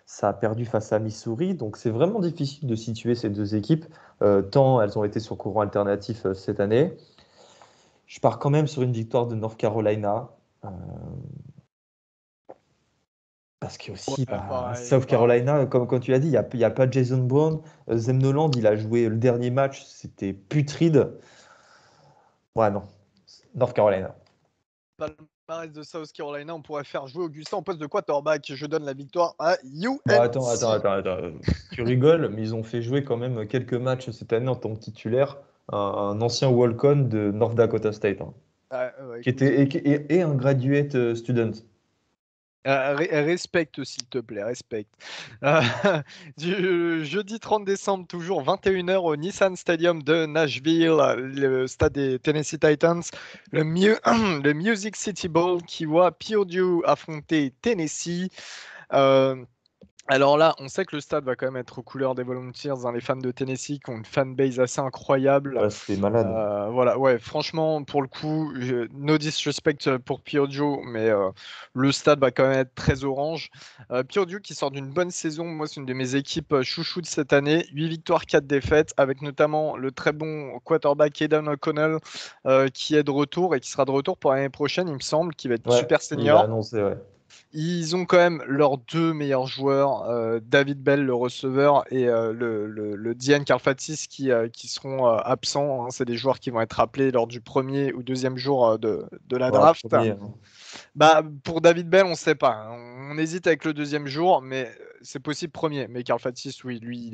Ça a perdu face à Missouri. Donc c'est vraiment difficile de situer ces deux équipes, tant elles ont été sur courant alternatif cette année. Je pars quand même sur une victoire de North Carolina. Parce que aussi, South Carolina, comme tu l'as dit, il y a pas Jason Brown. Zem Noland, il a joué le dernier match, c'était putride. Ouais, non. North Carolina.
Palmarès de South Carolina, on pourrait faire jouer Augustin en poste de quarterback. Je donne la victoire à UNC.
Bah, attends. Tu rigoles, mais ils ont fait jouer quand même quelques matchs cette année en tant que titulaire un ancien walk-on de North Dakota State, hein, qui était et un graduate student.
Respecte, s'il te plaît, respecte. Euh, du jeudi 30 décembre, toujours 21h au Nissan Stadium de Nashville, le stade des Tennessee Titans, le Music City Bowl qui voit Purdue affronter Tennessee. Alors là, on sait que le stade va quand même être aux couleurs des Volunteers, hein, les fans de Tennessee qui ont une fanbase assez incroyable.
Ouais, c'est malade.
Voilà, ouais, franchement, pour le coup, no disrespect pour Purdue, mais le stade va quand même être très orange. Purdue qui sort d'une bonne saison, moi c'est une de mes équipes chouchou de cette année, 8 victoires, 4 défaites, avec notamment le très bon quarterback Aidan O'Connell qui est de retour et qui sera de retour pour l'année prochaine, il me semble, qui va être super
Il a
senior.
annoncé, ouais.
Ils ont quand même leurs deux meilleurs joueurs, David Bell, le receveur, et le Diane Karfatis qui seront absents, hein. C'est des joueurs qui vont être appelés lors du premier ou deuxième jour de la draft.
Premier, hein.
Bah, pour David Bell, on ne sait pas, hein. On hésite avec le deuxième jour, mais c'est possible premier. Mais Karfatis, oui, lui,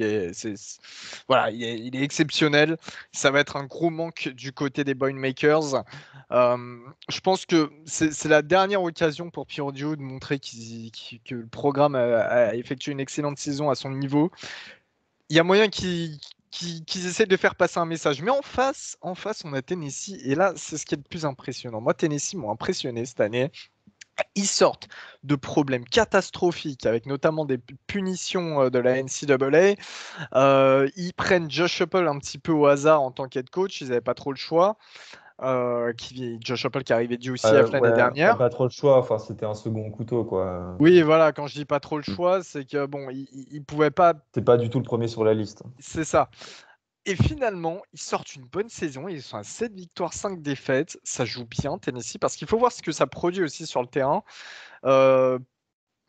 voilà, il est exceptionnel. Ça va être un gros manque du côté des Boilermakers. Je pense que c'est la dernière occasion pour Purdue de montrer que le programme a effectué une excellente saison à son niveau. Il y a moyen qu'ils essaient de faire passer un message. Mais en face, on a Tennessee. Et là, c'est ce qui est le plus impressionnant. Moi, Tennessee m'ont impressionné cette année. Ils sortent de problèmes catastrophiques avec notamment des punitions de la NCAA. Ils prennent Josh Heupel un petit peu au hasard en tant qu'head coach. Ils n'avaient pas trop le choix. Josh Heupel qui arrivait du UCF l'année dernière.
Pas trop le choix. Enfin, c'était un second couteau, quoi.
Oui, voilà. Quand je dis pas trop le choix, c'est que bon, il pouvait pas.
C'est pas du tout le premier sur la liste.
C'est ça. Et finalement, ils sortent une bonne saison. Ils sont à 7 victoires, 5 défaites. Ça joue bien, Tennessee, parce qu'il faut voir ce que ça produit aussi sur le terrain.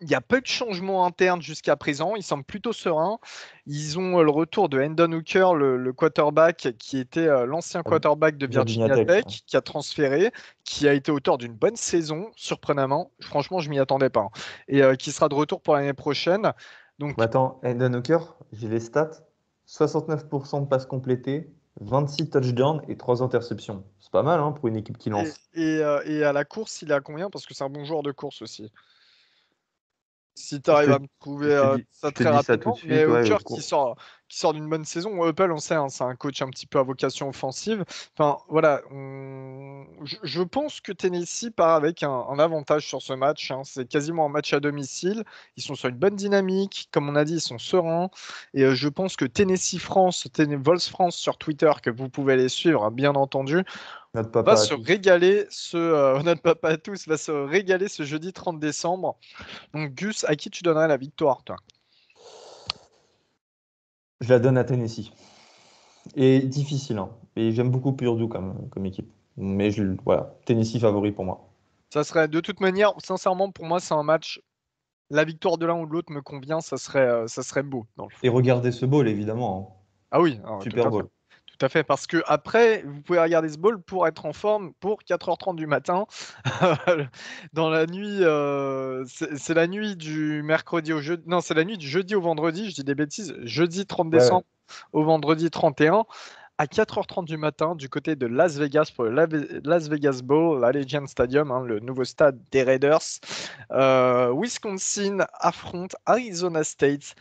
Il y a peu de changements internes jusqu'à présent. Ils semblent plutôt sereins. Ils ont le retour de Hendon Hooker, le quarterback qui était l'ancien quarterback de Virginia Tech, qui a transféré, qui a été auteur d'une bonne saison, surprenamment. Franchement, je m'y attendais pas, hein. Et qui sera de retour pour l'année prochaine. Donc,
attends, Hendon Hooker, j'ai les stats. 69% de passes complétées, 26 touchdowns et 3 interceptions. C'est pas mal, hein, pour une équipe qui lance.
Et à la course, il a combien? Parce que c'est un bon joueur de course aussi. Si tu arrives à me trouver ça très rapidement, mais Hooker qui sort d'une bonne saison, Heupel, on sait, hein, c'est un coach un petit peu à vocation offensive. Enfin, voilà, je pense que Tennessee part avec un avantage sur ce match, hein. C'est quasiment un match à domicile. Ils sont sur une bonne dynamique, comme on a dit, ils sont sereins. Et je pense que Tennessee France, Vols France sur Twitter, que vous pouvez les suivre, hein, bien entendu,
notre papa
va se régaler notre papa à tous va se régaler ce jeudi 30 décembre. Donc Gus, à qui tu donnerais la victoire, toi?
Je la donne à Tennessee. Et difficile, hein. Et j'aime beaucoup Purdue comme équipe. Mais voilà, Tennessee favori pour moi.
Ça serait de toute manière, sincèrement, pour moi, c'est un match. La victoire de l'un ou de l'autre me convient, ça serait beau.
Et regardez ce bowl, évidemment, hein.
Ah oui,
Super Bowl.
Tout à fait, parce que après, vous pouvez regarder ce bowl pour être en forme pour 4h30 du matin. Dans la nuit, c'est la nuit du mercredi au jeudi. Non, c'est la nuit du jeudi au vendredi, je dis des bêtises. Jeudi 30 décembre au vendredi 31 à 4h30 du matin du côté de Las Vegas pour le Las Vegas Bowl, l'Allegiant Stadium, hein, le nouveau stade des Raiders. Wisconsin affronte Arizona State.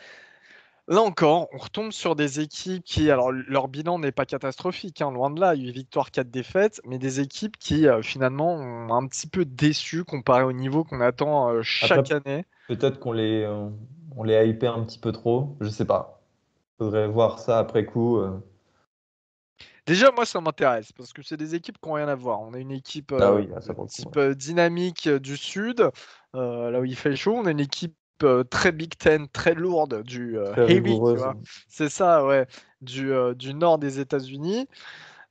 Là encore, on retombe sur des équipes qui, alors leur bilan n'est pas catastrophique, hein, loin de là, 8 victoires, 4 défaites, mais des équipes qui finalement ont un petit peu déçu comparé au niveau qu'on attend chaque année.
Peut-être qu'on les hypait un petit peu trop, je sais pas. Faudrait voir ça après coup.
Déjà, moi, ça m'intéresse parce que c'est des équipes qui n'ont rien à voir. On a une équipe type dynamique du Sud, là où il fait chaud. On a une équipe très Big Ten, très lourde, du heavy, tu vois. C'est ça, ouais, du nord des États-Unis.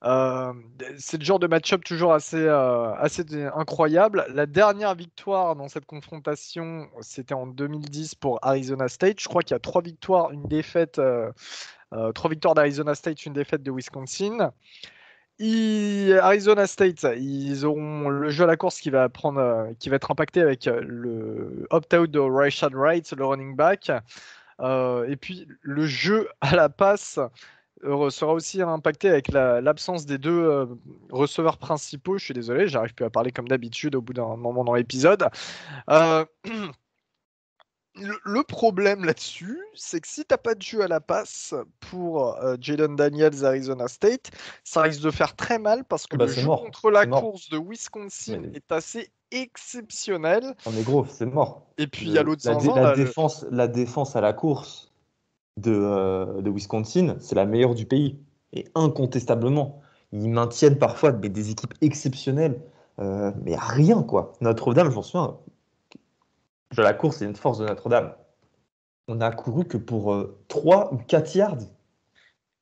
Euh, c'est le genre de match-up toujours assez incroyable. La dernière victoire dans cette confrontation, c'était en 2010 pour Arizona State. Je crois qu'il y a 3 victoires, une défaite, 3 victoires d'Arizona State, une défaite de Wisconsin. Arizona State, ils auront le jeu à la course qui va être impacté avec le opt-out de Rashad Wright, le running back. Et puis le jeu à la passe sera aussi impacté avec l'absence des deux receveurs principaux. Je suis désolé, j'arrive plus à parler comme d'habitude au bout d'un moment dans l'épisode. Euh, le problème là-dessus, c'est que si t'as pas de jeu à la passe pour Jayden Daniels Arizona State, ça risque de faire très mal parce que
Bah,
le
c'est
jeu
mort,
contre la
c'est mort.
course de Wisconsin
Mais
est assez exceptionnel.
on est gros, c'est mort.
Et puis il y a l'autre
La,
zinzin
la
là,
défense, la défense à la course de Wisconsin, c'est la meilleure du pays. Et incontestablement. Ils maintiennent parfois des équipes exceptionnelles, mais à rien, quoi. Notre-Dame, je m'en souviens, la course, c'est une force de Notre-Dame. On a couru que pour 3 ou 4 yards.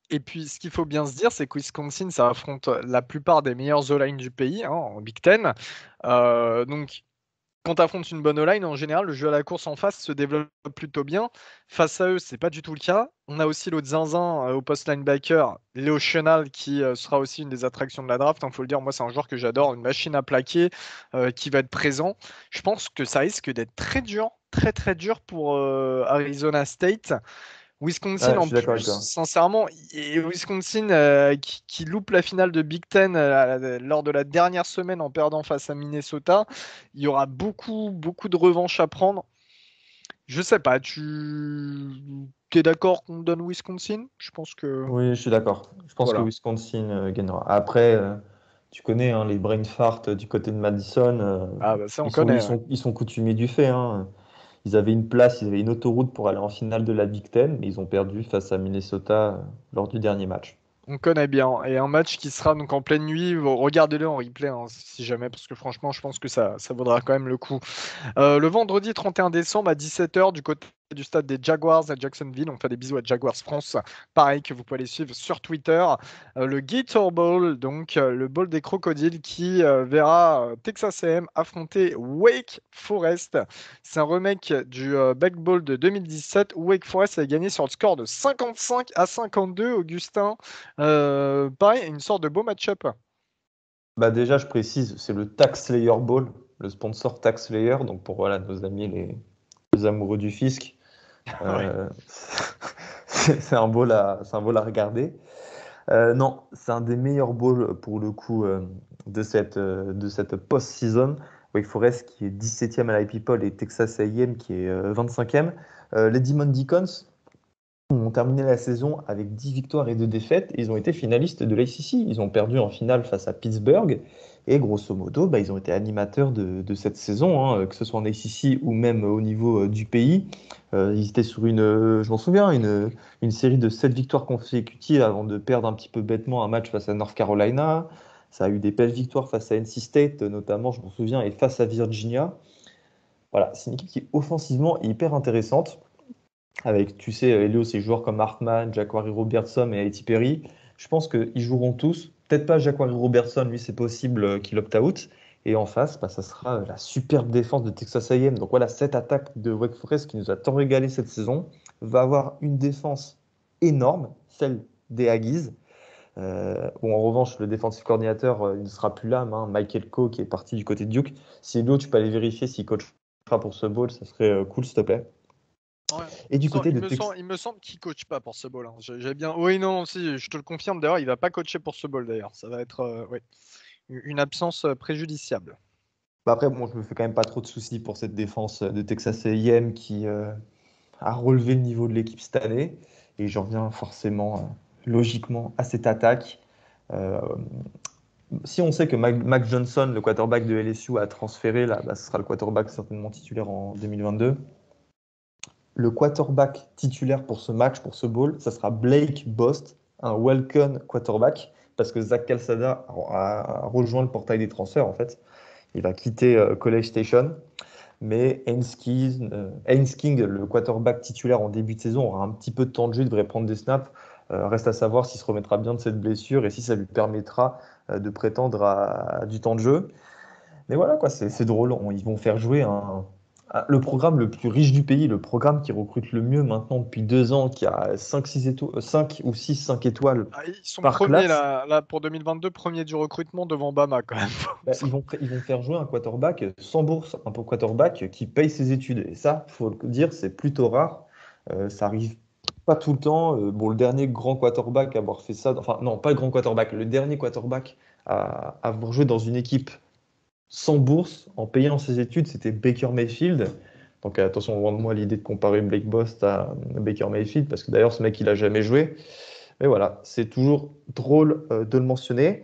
Et puis, ce qu'il faut bien se dire, c'est que Wisconsin, ça affronte la plupart des meilleures O-line du pays, hein, en Big Ten. Donc, quand tu affrontes une bonne O-line, en général, le jeu à la course en face se développe plutôt bien. Face à eux, c'est pas du tout le cas. On a aussi l'autre zinzin au post linebacker, Léo Chenal, qui sera aussi une des attractions de la draft. Il faut le dire, moi, c'est un joueur que j'adore, une machine à plaquer, qui va être présent. Je pense que ça risque d'être très dur, très très dur pour Arizona State. Wisconsin
Ouais, je
en
suis d'accord
plus,
avec toi.
sincèrement, et Wisconsin qui loupe la finale de Big Ten lors de la dernière semaine en perdant face à Minnesota, il y aura beaucoup, beaucoup de revanches à prendre. Je sais pas, tu es d'accord qu'on donne Wisconsin? Je pense que
Oui, je suis d'accord. Je pense que
voilà.
Wisconsin gagnera. Après, tu connais hein, les brain farts du côté de Madison.
Ah bah ça on
Ils sont,
connaît,
ils
ouais.
sont, ils sont coutumiers du fait. Hein. Ils avaient une place, ils avaient une autoroute pour aller en finale de la Big Ten, mais ils ont perdu face à Minnesota lors du dernier match.
On connaît bien. Et un match qui sera donc en pleine nuit, regardez-le en replay hein, si jamais, parce que franchement, je pense que ça vaudra quand même le coup. Le vendredi 31 décembre à 17h du côté du stade des Jaguars à Jacksonville. On fait des bisous à Jaguars France. Pareil que vous pouvez les suivre sur Twitter. Le Gator Bowl, donc le bowl des crocodiles qui verra Texas A&M affronter Wake Forest. C'est un remake du Back Bowl de 2017 où Wake Forest a gagné sur le score de 55-52. Augustin, pareil, une sorte de beau match-up.
Bah déjà, je précise, c'est le Tax Slayer Bowl, le sponsor Tax Slayer, donc pour voilà, nos amis les amoureux du fisc.
Ouais.
Euh, c'est un bowl à regarder. Non, c'est un des meilleurs bowls pour le coup de cette post-season. Wake Forest qui est 17e à la People et Texas A&M qui est 25e. Les Demon Deacons ont terminé la saison avec 10 victoires et 2 défaites. Ils ont été finalistes de l'ACC. Ils ont perdu en finale face à Pittsburgh. Et grosso modo, bah, ils ont été animateurs de cette saison, hein, que ce soit en ACC ou même au niveau du pays. Ils étaient sur je m'en souviens, une série de 7 victoires consécutives avant de perdre un petit peu bêtement un match face à North Carolina. Ça a eu des belles victoires face à NC State, notamment, je m'en souviens, et face à Virginia. Voilà, c'est une équipe qui offensivement est hyper intéressante avec, tu sais, Elio, ses joueurs comme Hartman, Jacquari Robertson et Haiti Perry. Je pense qu'ils joueront tous. Peut-être pas Jacquari Robertson, lui, c'est possible qu'il opt-out. Et en face, bah, ça sera la superbe défense de Texas A&M. Donc voilà, cette attaque de Wake Forest qui nous a tant régalé cette saison va avoir une défense énorme, celle des Aggies. Où en revanche, le défensif coordinateur il ne sera plus là, hein, Michael Coe qui est parti du côté de Duke. Si Elio, tu peux aller vérifier s'il coachera pour ce bowl, ça serait cool, s'il te plaît.
Ouais.
Et du côté de Texas.
Il me semble qu'il coach pas pour ce bowl, hein. J'ai bien. Oui, non, si, je te le confirme. D'ailleurs, il va pas coacher pour ce bowl. D'ailleurs, ça va être ouais, une absence préjudiciable.
Bah après, bon, je me fais quand même pas trop de soucis pour cette défense de Texas A&M qui a relevé le niveau de l'équipe cette année. Et j'en reviens forcément, logiquement, à cette attaque. Euh, Si on sait que Mac Johnson, le quarterback de LSU, a transféré, là, bah, ce sera le quarterback certainement titulaire en 2022. Le quarterback titulaire pour ce match, pour ce bowl, ça sera Blake Bost, un welcome quarterback, parce que Zach Calzada a rejoint le portail des transferts en fait. Il va quitter College Station. Mais Haynes King, le quarterback titulaire en début de saison, aura un petit peu de temps de jeu, il devrait prendre des snaps. Reste à savoir s'il se remettra bien de cette blessure et si ça lui permettra de prétendre à du temps de jeu. Mais voilà, quoi, c'est drôle. Ils vont faire jouer le programme le plus riche du pays, le programme qui recrute le mieux maintenant depuis 2 ans, qui a 5 ou 6, 5 étoiles
Ah, ils sont
par
premiers
classe.
là pour 2022, premiers du recrutement devant Bama quand même.
Bah, ils vont faire jouer un quarterback sans bourse, un quarterback qui paye ses études. Et ça, faut le dire, c'est plutôt rare. Ça arrive pas tout le temps. Bon, le dernier grand quarterback à avoir fait ça, enfin non, pas le grand quarterback, le dernier quarterback à avoir joué dans une équipe sans bourse, en payant ses études, c'était Baker Mayfield. Donc attention, loin de moi l'idée de comparer Blake Bost à Baker Mayfield, parce que d'ailleurs ce mec il a jamais joué. Mais voilà, c'est toujours drôle de le mentionner.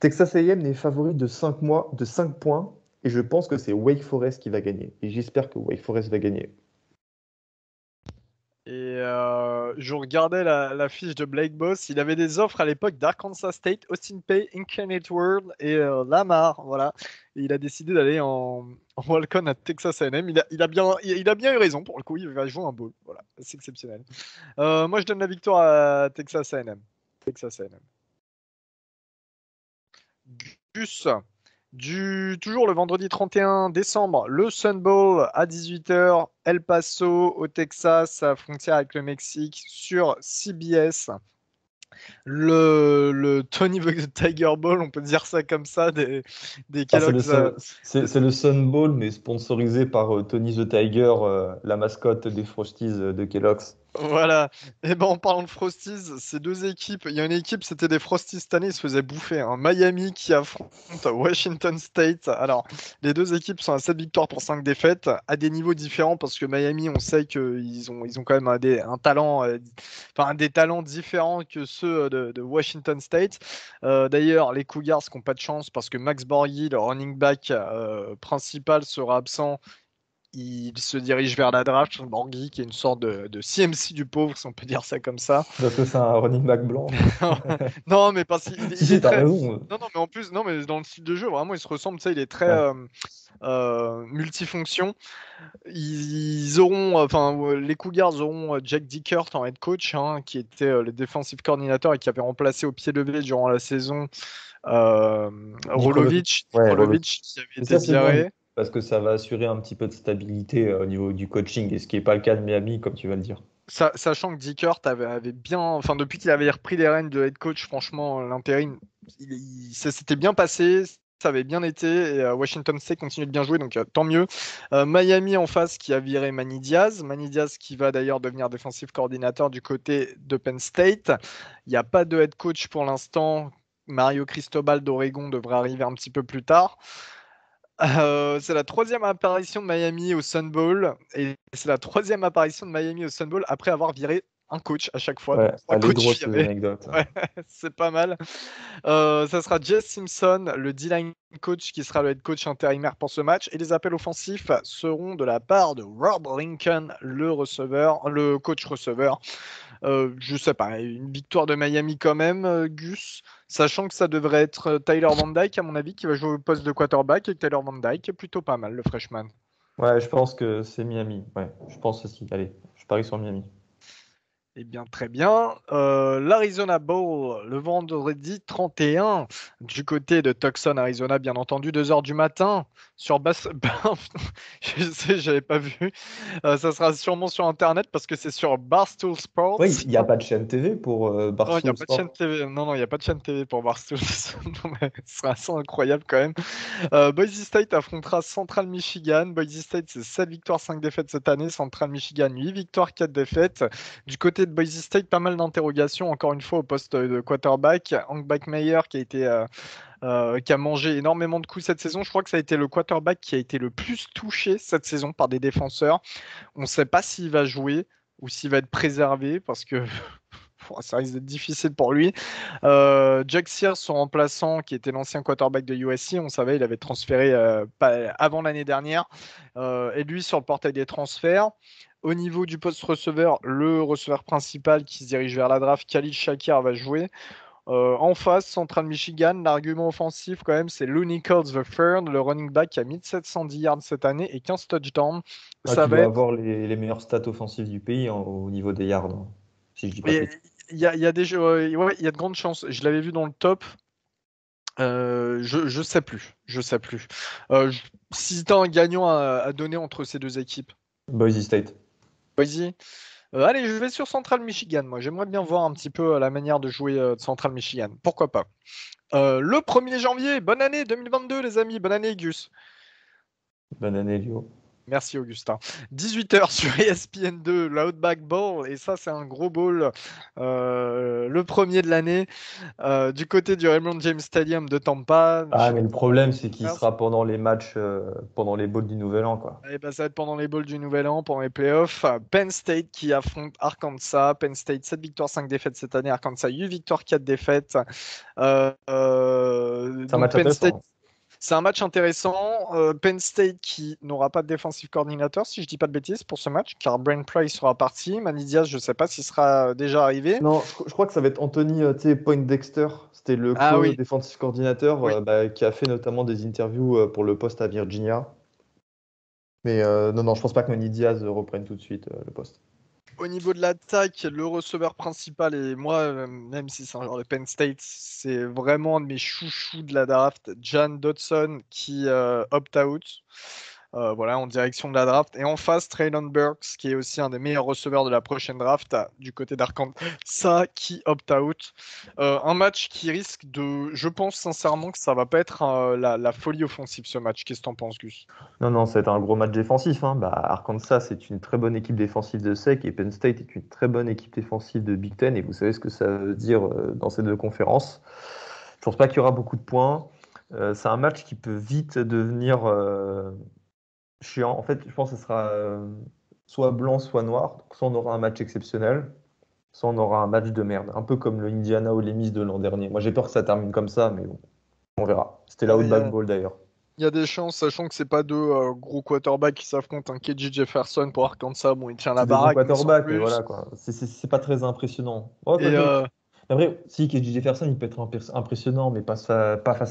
Texas A&M est favori de 5 points, et je pense que c'est Wake Forest qui va gagner. Et j'espère que Wake Forest va gagner.
Et je regardais la fiche de Blake Boss. Il avait des offres à l'époque d'Arkansas State, Austin Peay, Incarnate World et Lamar. Voilà. Et il a décidé d'aller en walk-on à Texas A&M. Il a bien eu raison pour le coup. Il va jouer un bowl. Voilà. C'est exceptionnel. Moi, je donne la victoire à Texas A&M. Texas A&M. Gus, toujours le vendredi 31 décembre, le Sun Bowl à 18h, El Paso au Texas, à frontière avec le Mexique, sur CBS. Le Tony the Tiger Bowl, on peut dire ça comme ça, des
Ah, c'est le,
Kellogg's.
Sun- c'est le Sun Bowl, mais sponsorisé par Tony the Tiger, la mascotte des Frosties de Kellogg's.
Voilà. Et ben en parlant de Frosties, ces deux équipes, il y a une équipe, c'était des Frosties cette année, ils se faisaient bouffer, hein. Miami qui affronte Washington State. Alors, les deux équipes sont à 7 victoires pour 5 défaites, à des niveaux différents parce que Miami, on sait qu'ils ont quand même un talent, enfin des talents différents que ceux de Washington State. D'ailleurs, les Cougars n'ont pas de chance parce que Max Borghi, le running back principal, sera absent. Il se dirige vers la draft. Borghi, qui est une sorte de CMC du pauvre, si on peut dire ça comme ça.
Parce que c'est un running back blanc.
Non, mais parce qu'il
Si,
il est
si, t'as
très.
raison.
Non, non, mais en plus, non, mais dans le style de jeu, vraiment, il se ressemble. Tu sais, il est très
Ouais.
multifonction. Ils auront, enfin, les Cougars auront Jack Dickert en head coach, hein, qui était le defensive coordinator et qui avait remplacé au pied levé durant la saison euh,
Mitrovic. Ouais, Rolovic.
Rolovic, qui avait
Et
été
ça, c'est bien,
viré.
parce que ça va assurer un petit peu de stabilité au niveau du coaching, et ce qui n'est pas le cas de Miami, comme tu vas le dire.
Sachant que Dickert avait bien, enfin depuis qu'il avait repris les rênes de head coach, franchement, l'intérim, ça s'était bien passé, ça avait bien été, et Washington State continue de bien jouer, donc tant mieux. Miami en face qui a viré Manny Diaz qui va d'ailleurs devenir defensive coordinator du côté de Penn State. Il n'y a pas de head coach pour l'instant. Mario Cristobal d'Oregon devrait arriver un petit peu plus tard. C'est la troisième apparition de Miami au Sun Bowl et c'est la troisième apparition de Miami au Sun Bowl après avoir viré un coach à chaque fois,
Ouais,
donc trois
elle est
coachs
drôle ces
virés.
anecdotes.
Ouais, c'est pas mal. Ça sera Jess Simpson, le D-line coach, qui sera le head coach intérimaire pour ce match. Et les appels offensifs seront de la part de Rob Lincoln, le coach receveur. Je sais pas, une victoire de Miami quand même, Gus, sachant que ça devrait être Tyler Van Dyke, à mon avis, qui va jouer au poste de quarterback, et Tyler Van Dyke est plutôt pas mal, le freshman.
Ouais, je pense que c'est Miami. Ouais, je pense aussi. Allez, je parie sur Miami.
Eh bien, très bien. L'Arizona Bowl, le vendredi 31, du côté de Tucson, Arizona, bien entendu, 2 heures du matin, sur Bass. Je sais, j'avais pas vu. Ça sera sûrement sur Internet parce que c'est sur Barstool Sports.
Oui, il n'y a pas de chaîne TV pour
Non, il n'y a
Barstool
pas de chaîne
Sport.
TV. Non, non, il n'y a pas de chaîne TV pour Barstool. Non, mais ce sera assez incroyable quand même. Boise State affrontera Central Michigan. Boise State, c'est 7 victoires, 5 défaites cette année. Central Michigan, 8 victoires, 4 défaites. Du côté de Boise State, pas mal d'interrogations, encore une fois, au poste de quarterback. Hank Bachmeier, qui a mangé énormément de coups cette saison. Je crois que ça a été le quarterback qui a été le plus touché cette saison par des défenseurs. On ne sait pas s'il va jouer ou s'il va être préservé parce que ça risque d'être difficile pour lui. Jack Sears, son remplaçant, qui était l'ancien quarterback de USC, on savait, il avait transféré avant l'année dernière. Et lui, sur le portail des transferts, au niveau du poste receveur, le receveur principal qui se dirige vers la draft, Khalil Shakir, va jouer. En face, Central Michigan, l'argument offensif, quand même, c'est Lou Nichols the third, le running back qui a 1710 yards cette année et 15 touchdowns.
Ah,
Ça
qui
va
doit
être
avoir les meilleures stats offensives du pays, hein, au niveau des yards, hein, si je dis pas de
Et
bêtises.
Il y a des jeux, ouais, il y a de grandes chances. Je l'avais vu dans le top. Je sais plus. Si t'as un gagnant à donner entre ces deux équipes,
Boise State.
vas-y. Allez, je vais sur Central Michigan. Moi, j'aimerais bien voir un petit peu la manière de jouer de Central Michigan. Pourquoi pas? Le 1er janvier, bonne année 2022, les amis. Bonne année, Gus.
Bonne année, Lio.
Merci Augustin. 18h sur ESPN2, l'Outback Bowl, et ça c'est un gros bowl, le premier de l'année, du côté du Raymond James Stadium de Tampa.
Ah, mais le problème, c'est qu'il
Et
sera pendant les matchs, pendant les bowls du Nouvel An, quoi.
ben, ça va être pendant les bowls du Nouvel An, pendant les playoffs. Penn State qui affronte Arkansas. Penn State 7 victoires, 5 défaites cette année. Arkansas 8 victoires, 4 défaites.
C'est un
Donc
match
Penn State.
intéressant.
C'est un match intéressant. Penn State qui n'aura pas de defensive coordinator, si je dis pas de bêtises, pour ce match, car Brent Price sera parti. Manny Diaz, je ne sais pas s'il sera déjà arrivé.
Non, je crois que ça va être Anthony Poindexter. C'était le
Ah oui,
co-défensif coordinateur
oui.
qui a fait notamment des interviews pour le poste à Virginia. Mais non, je pense pas que Manny Diaz reprenne tout de suite le poste.
Au niveau de l'attaque, le receveur principal, et moi, même si c'est un joueur de Penn State, c'est vraiment un de mes chouchous de la draft, Jan Dodson, qui opt-out. Voilà, en direction de la draft. Et en face, Traylon Burks, qui est aussi un des meilleurs receveurs de la prochaine draft, du côté d'Arkansas, qui opt-out. Un match qui risque de... Je pense sincèrement que ça va pas être la folie offensive, ce match. Qu'est-ce que t'en penses, Gus?
Non, ça va être un gros match défensif, hein. Bah, Arkansas, c'est une très bonne équipe défensive de SEC et Penn State est une très bonne équipe défensive de Big Ten. Et vous savez ce que ça veut dire dans ces deux conférences. Je pense pas qu'il y aura beaucoup de points. C'est un match qui peut vite devenir chiant. En fait, je pense que ce sera soit blanc, soit noir. Donc, soit on aura un match exceptionnel, soit on aura un match de merde. Un peu comme le Indiana ou les Miss de l'an dernier. Moi, j'ai peur que ça termine comme ça, mais bon, on verra. C'était la
Ouais,
Outback Bowl d'ailleurs.
il y a des chances, sachant que c'est pas deux gros quarterbacks qui s'affrontent. Un KJ Jefferson pour Arkansas, bon, il tient la
C'est des bons
baraque, mais sans
quarterbacks, mais
plus.
voilà quoi. C'est pas très impressionnant. Oh,
Et
quoique. Après, si KJ Jefferson, il peut être impressionnant, mais pas face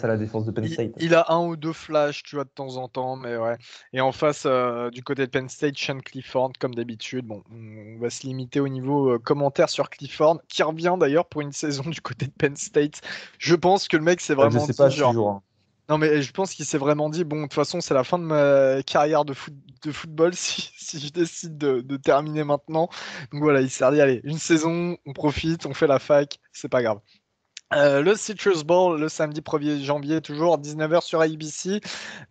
à la défense de Penn State.
il a un ou deux flashs, tu vois, de temps en temps, mais ouais. Et en face, du côté de Penn State, Sean Clifford, comme d'habitude. Bon, on va se limiter au niveau commentaire sur Clifford, qui revient d'ailleurs pour une saison du côté de Penn State. Je pense que le mec s'est
Je
vraiment
sais pas
dit,
s'il
genre,
jouera.
non, mais je pense qu'il s'est vraiment dit, bon, de toute façon, c'est la fin de ma carrière de football si je décide de terminer maintenant. Donc voilà, il s'est dit, allez, une saison, on profite, on fait la fac, c'est pas grave. Le Citrus Bowl, le samedi 1er janvier, toujours 19h sur ABC.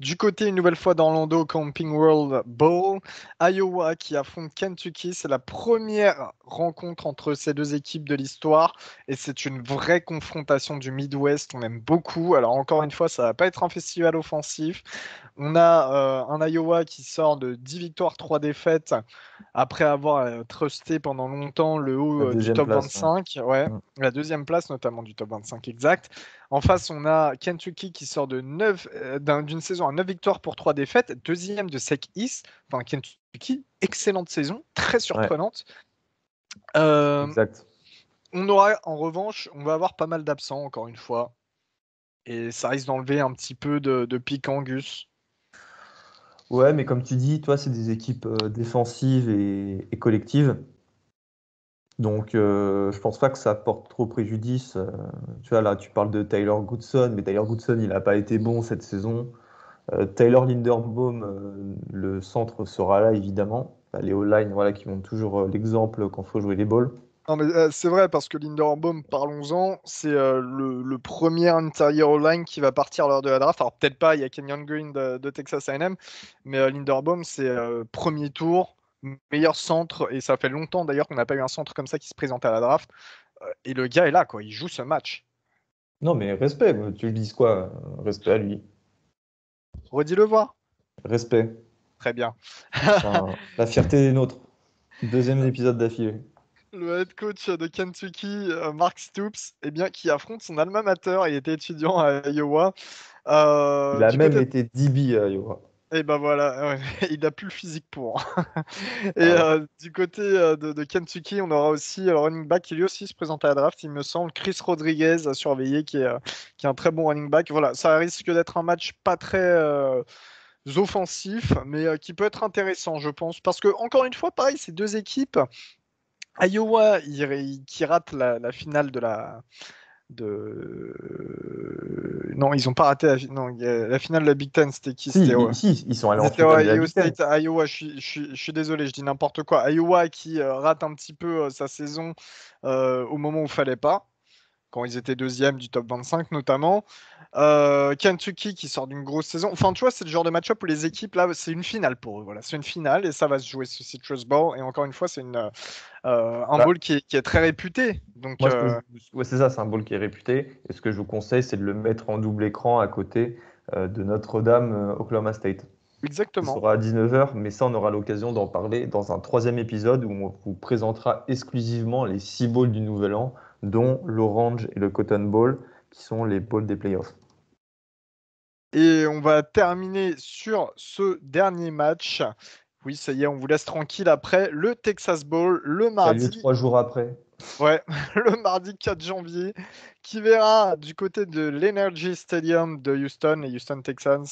Du côté, une nouvelle fois d'Orlando, Camping World Bowl. Iowa qui affronte Kentucky. C'est la première rencontre entre ces deux équipes de l'histoire. Et c'est une vraie confrontation du Midwest. On aime beaucoup. Alors, encore une fois, ça va pas être un festival offensif. On a un Iowa qui sort de 10 victoires, 3 défaites après avoir trusté pendant longtemps le
La
haut du
deuxième
top
place. Ouais.
25. Ouais,
Mm.
la deuxième place notamment du top 25 exact. En face, on a Kentucky qui sort de d'une saison à 9 victoires pour 3 défaites, deuxième de SEC East. Enfin, Kentucky, excellente saison, très
Ouais,
surprenante. Euh,
exact.
on aura en revanche, on va avoir pas mal d'absents encore une fois. Et ça risque d'enlever un petit peu de piquant, Gus.
Ouais, mais comme tu dis, toi, c'est des équipes défensives et collectives. Donc, je pense pas que ça porte trop préjudice. Tu vois, là, tu parles de Tyler Goodson, mais Tyler Goodson, il n'a pas été bon cette saison. Tyler Linderbaum, le centre sera là, évidemment. Bah, les O-line, voilà, qui montrent toujours l'exemple quand il faut jouer les balls.
Non, mais c'est vrai, parce que Linderbaum, parlons-en, c'est le premier intérieur line qui va partir lors de la draft. Alors, peut-être pas, il y a Kenyon Green de Texas A&M, mais Linderbaum, c'est premier tour, meilleur centre, et ça fait longtemps d'ailleurs qu'on n'a pas eu un centre comme ça qui se présente à la draft. Et le gars est là, quoi, il joue ce match.
Non, mais respect, tu lui dis quoi? Respect à lui.
Redis-le voir.
Respect.
Très bien.
Enfin, la fierté des nôtres. Deuxième épisode d'affilée.
Le head coach de Kentucky, Mark Stoops, eh bien, qui affronte son alma mater, il était étudiant à Iowa.
Il a
Du
même
côté
été DB à Iowa.
Et ben voilà, ouais, il a plus le physique pour. Et
Ah ouais.
du côté de Kentucky, on aura aussi le running back qui lui aussi se présente à la draft, il me semble, Chris Rodriguez à surveiller, qui est un très bon running back. Voilà, ça risque d'être un match pas très offensif, mais qui peut être intéressant, je pense. Parce que, encore une fois, pareil, ces deux équipes, Iowa, qui rate la finale Non, ils ont pas raté non, la finale de la Big Ten, c'était qui? C'était
Si, ils sont allés en
c'était
finale de la
Ohio
Big Ten.
State, Iowa. Je suis désolé, je dis n'importe quoi. Iowa qui rate un petit peu sa saison au moment où il fallait pas, quand ils étaient deuxième du top 25 notamment. Kentucky qui sort d'une grosse saison. Enfin, tu vois, c'est le genre de match-up où les équipes, là, c'est une finale pour eux. Voilà, c'est une finale et ça va se jouer sur Citrus Bowl. Et encore une fois, c'est un
Bah,
bowl qui est très réputé. Donc,
moi, ouais, c'est ça, c'est un bowl qui est réputé. Et ce que je vous conseille, c'est de le mettre en double écran à côté de Notre-Dame, Oklahoma State. Ce
exactement.
sera à 19h, mais ça, on aura l'occasion d'en parler dans un troisième épisode où on vous présentera exclusivement les 6 bowls du Nouvel An, dont l'Orange et le Cotton Bowl, qui sont les bowls des playoffs.
Et on va terminer sur ce dernier match. Oui, ça y est, on vous laisse tranquille après le Texas Bowl le
Qui a lieu
mardi.
3 jours après.
Ouais, le mardi 4 janvier, qui verra du côté de l'Energy Stadium de Houston, les Houston Texans,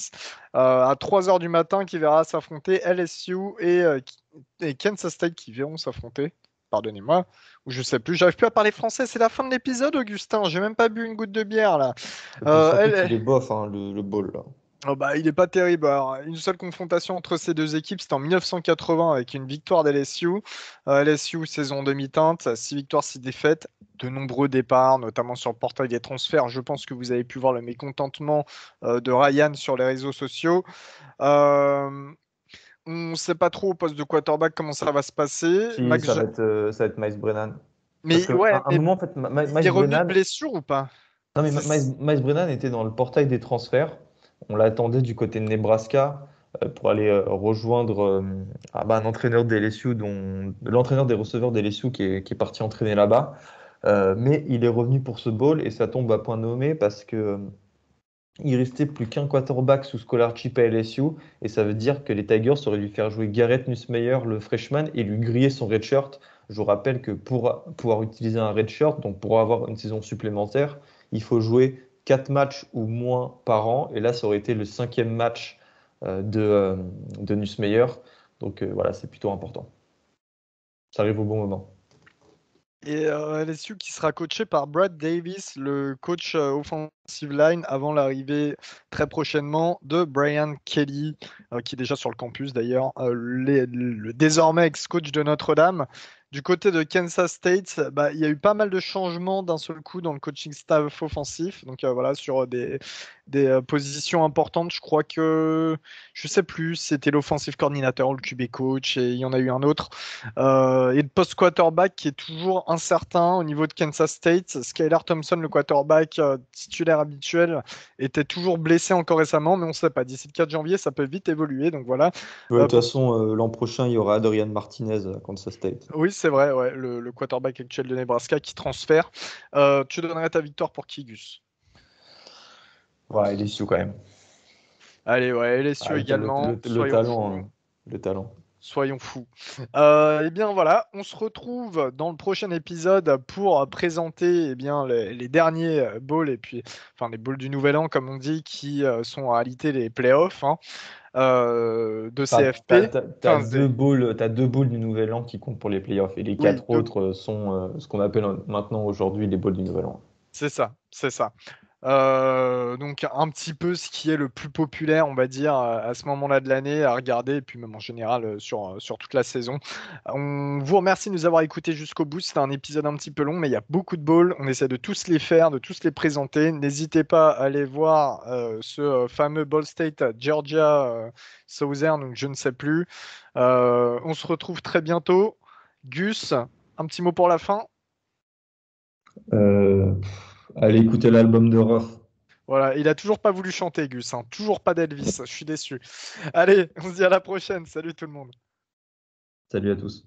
à 3 heures du matin, qui verra s'affronter LSU et Kansas State qui verront s'affronter. Pardonnez-moi, ou je sais plus, j'arrive plus à parler français, c'est la fin de l'épisode, Augustin, j'ai même pas bu une goutte de bière là.
Et puis surtout
Elle,
qu'il est bof, hein, le bowl, là.
Oh bah, il n'est pas terrible. Alors, une seule confrontation entre ces deux équipes, c'était en 1980 avec une victoire d'LSU. LSU, saison demi-teinte, 6 victoires, 6 défaites, de nombreux départs, notamment sur le portail des transferts. Je pense que vous avez pu voir le mécontentement de Ryan sur les réseaux sociaux. Euh, on ne sait pas trop au poste de quarterback comment ça va se passer.
Si, ça va être Miles Brennan. Parce
Mais
qu'à
ouais,
un
mais
moment, en fait,
il est
Miles
revenu de
Brennan,
blessure ou pas?
non, mais
C'est-
Miles Brennan était dans le portail des transferts. On l'attendait du côté de Nebraska pour aller rejoindre un entraîneur des LSU, l'entraîneur des receveurs des LSU qui est parti entraîner là-bas. Mais il est revenu pour ce bowl et ça tombe à point nommé parce que il restait plus qu'un quarterback sous scholarship à LSU et ça veut dire que les Tigers auraient dû faire jouer Garrett Nussmeier, le freshman, et lui griller son redshirt. Je vous rappelle que pour pouvoir utiliser un redshirt, donc pour avoir une saison supplémentaire, il faut jouer 4 matchs ou moins par an. Et là, ça aurait été le 5e match de Nussmeier. Donc voilà, c'est plutôt important. Ça arrive au bon moment.
Et LSU qui sera coaché par Brad Davis, le coach offensive line, avant l'arrivée très prochainement de Brian Kelly, qui est déjà sur le campus d'ailleurs, le désormais ex-coach de Notre-Dame. Du côté de Kansas State, bah, il y a eu pas mal de changements d'un seul coup dans le coaching staff offensif. Donc voilà, sur des positions importantes, je crois que, je sais plus, c'était l'offensive coordinateur ou le QB coach, et il y en a eu un autre. Et le post quarterback qui est toujours incertain au niveau de Kansas State. Skylar Thompson, le quarterback titulaire habituel, était toujours blessé encore récemment, mais on ne sait pas. D'ici le 4 janvier, ça peut vite évoluer. Donc voilà.
Ouais, de toute
Pour...
façon, l'an prochain, il y aura Adrian Martinez à Kansas State.
Oui, c'est vrai, ouais, le quarterback actuel de Nebraska qui transfère. Tu donnerais ta victoire pour qui, Gus?
Ouais, il est sous quand même.
Allez, ouais,
Ah,
LSU
le,
également.
le- le
Soyons
talent,
fous.
hein. Le talent.
Soyons fous. Eh bien voilà, on se retrouve dans le prochain épisode pour présenter bien les derniers bowls et puis enfin les bowls du Nouvel An comme on dit qui sont en réalité les playoffs hein, de CFP.
T'as
Enfin,
deux bowls du Nouvel An qui comptent pour les playoffs et les
oui,
4 autres sont ce qu'on appelle maintenant aujourd'hui les bowls du Nouvel An.
c'est ça, c'est ça. Donc un petit peu ce qui est le plus populaire, on va dire, à ce moment-là de l'année à regarder, et puis même en général sur toute la saison. On vous remercie de nous avoir écoutés jusqu'au bout. C'était un épisode un petit peu long, mais il y a beaucoup de balls. On essaie de tous les faire, de tous les présenter. N'hésitez pas à aller voir ce fameux Ball State Georgia Southern, donc je ne sais plus. On se retrouve très bientôt. Gus, un petit mot pour la fin.
Euh, Allez écouter l'album de Ruff.
Voilà, il a toujours pas voulu chanter, Gus, hein. Toujours pas d'Elvis. Je suis déçu. Allez, on se dit à la prochaine. Salut tout le monde.
Salut à tous.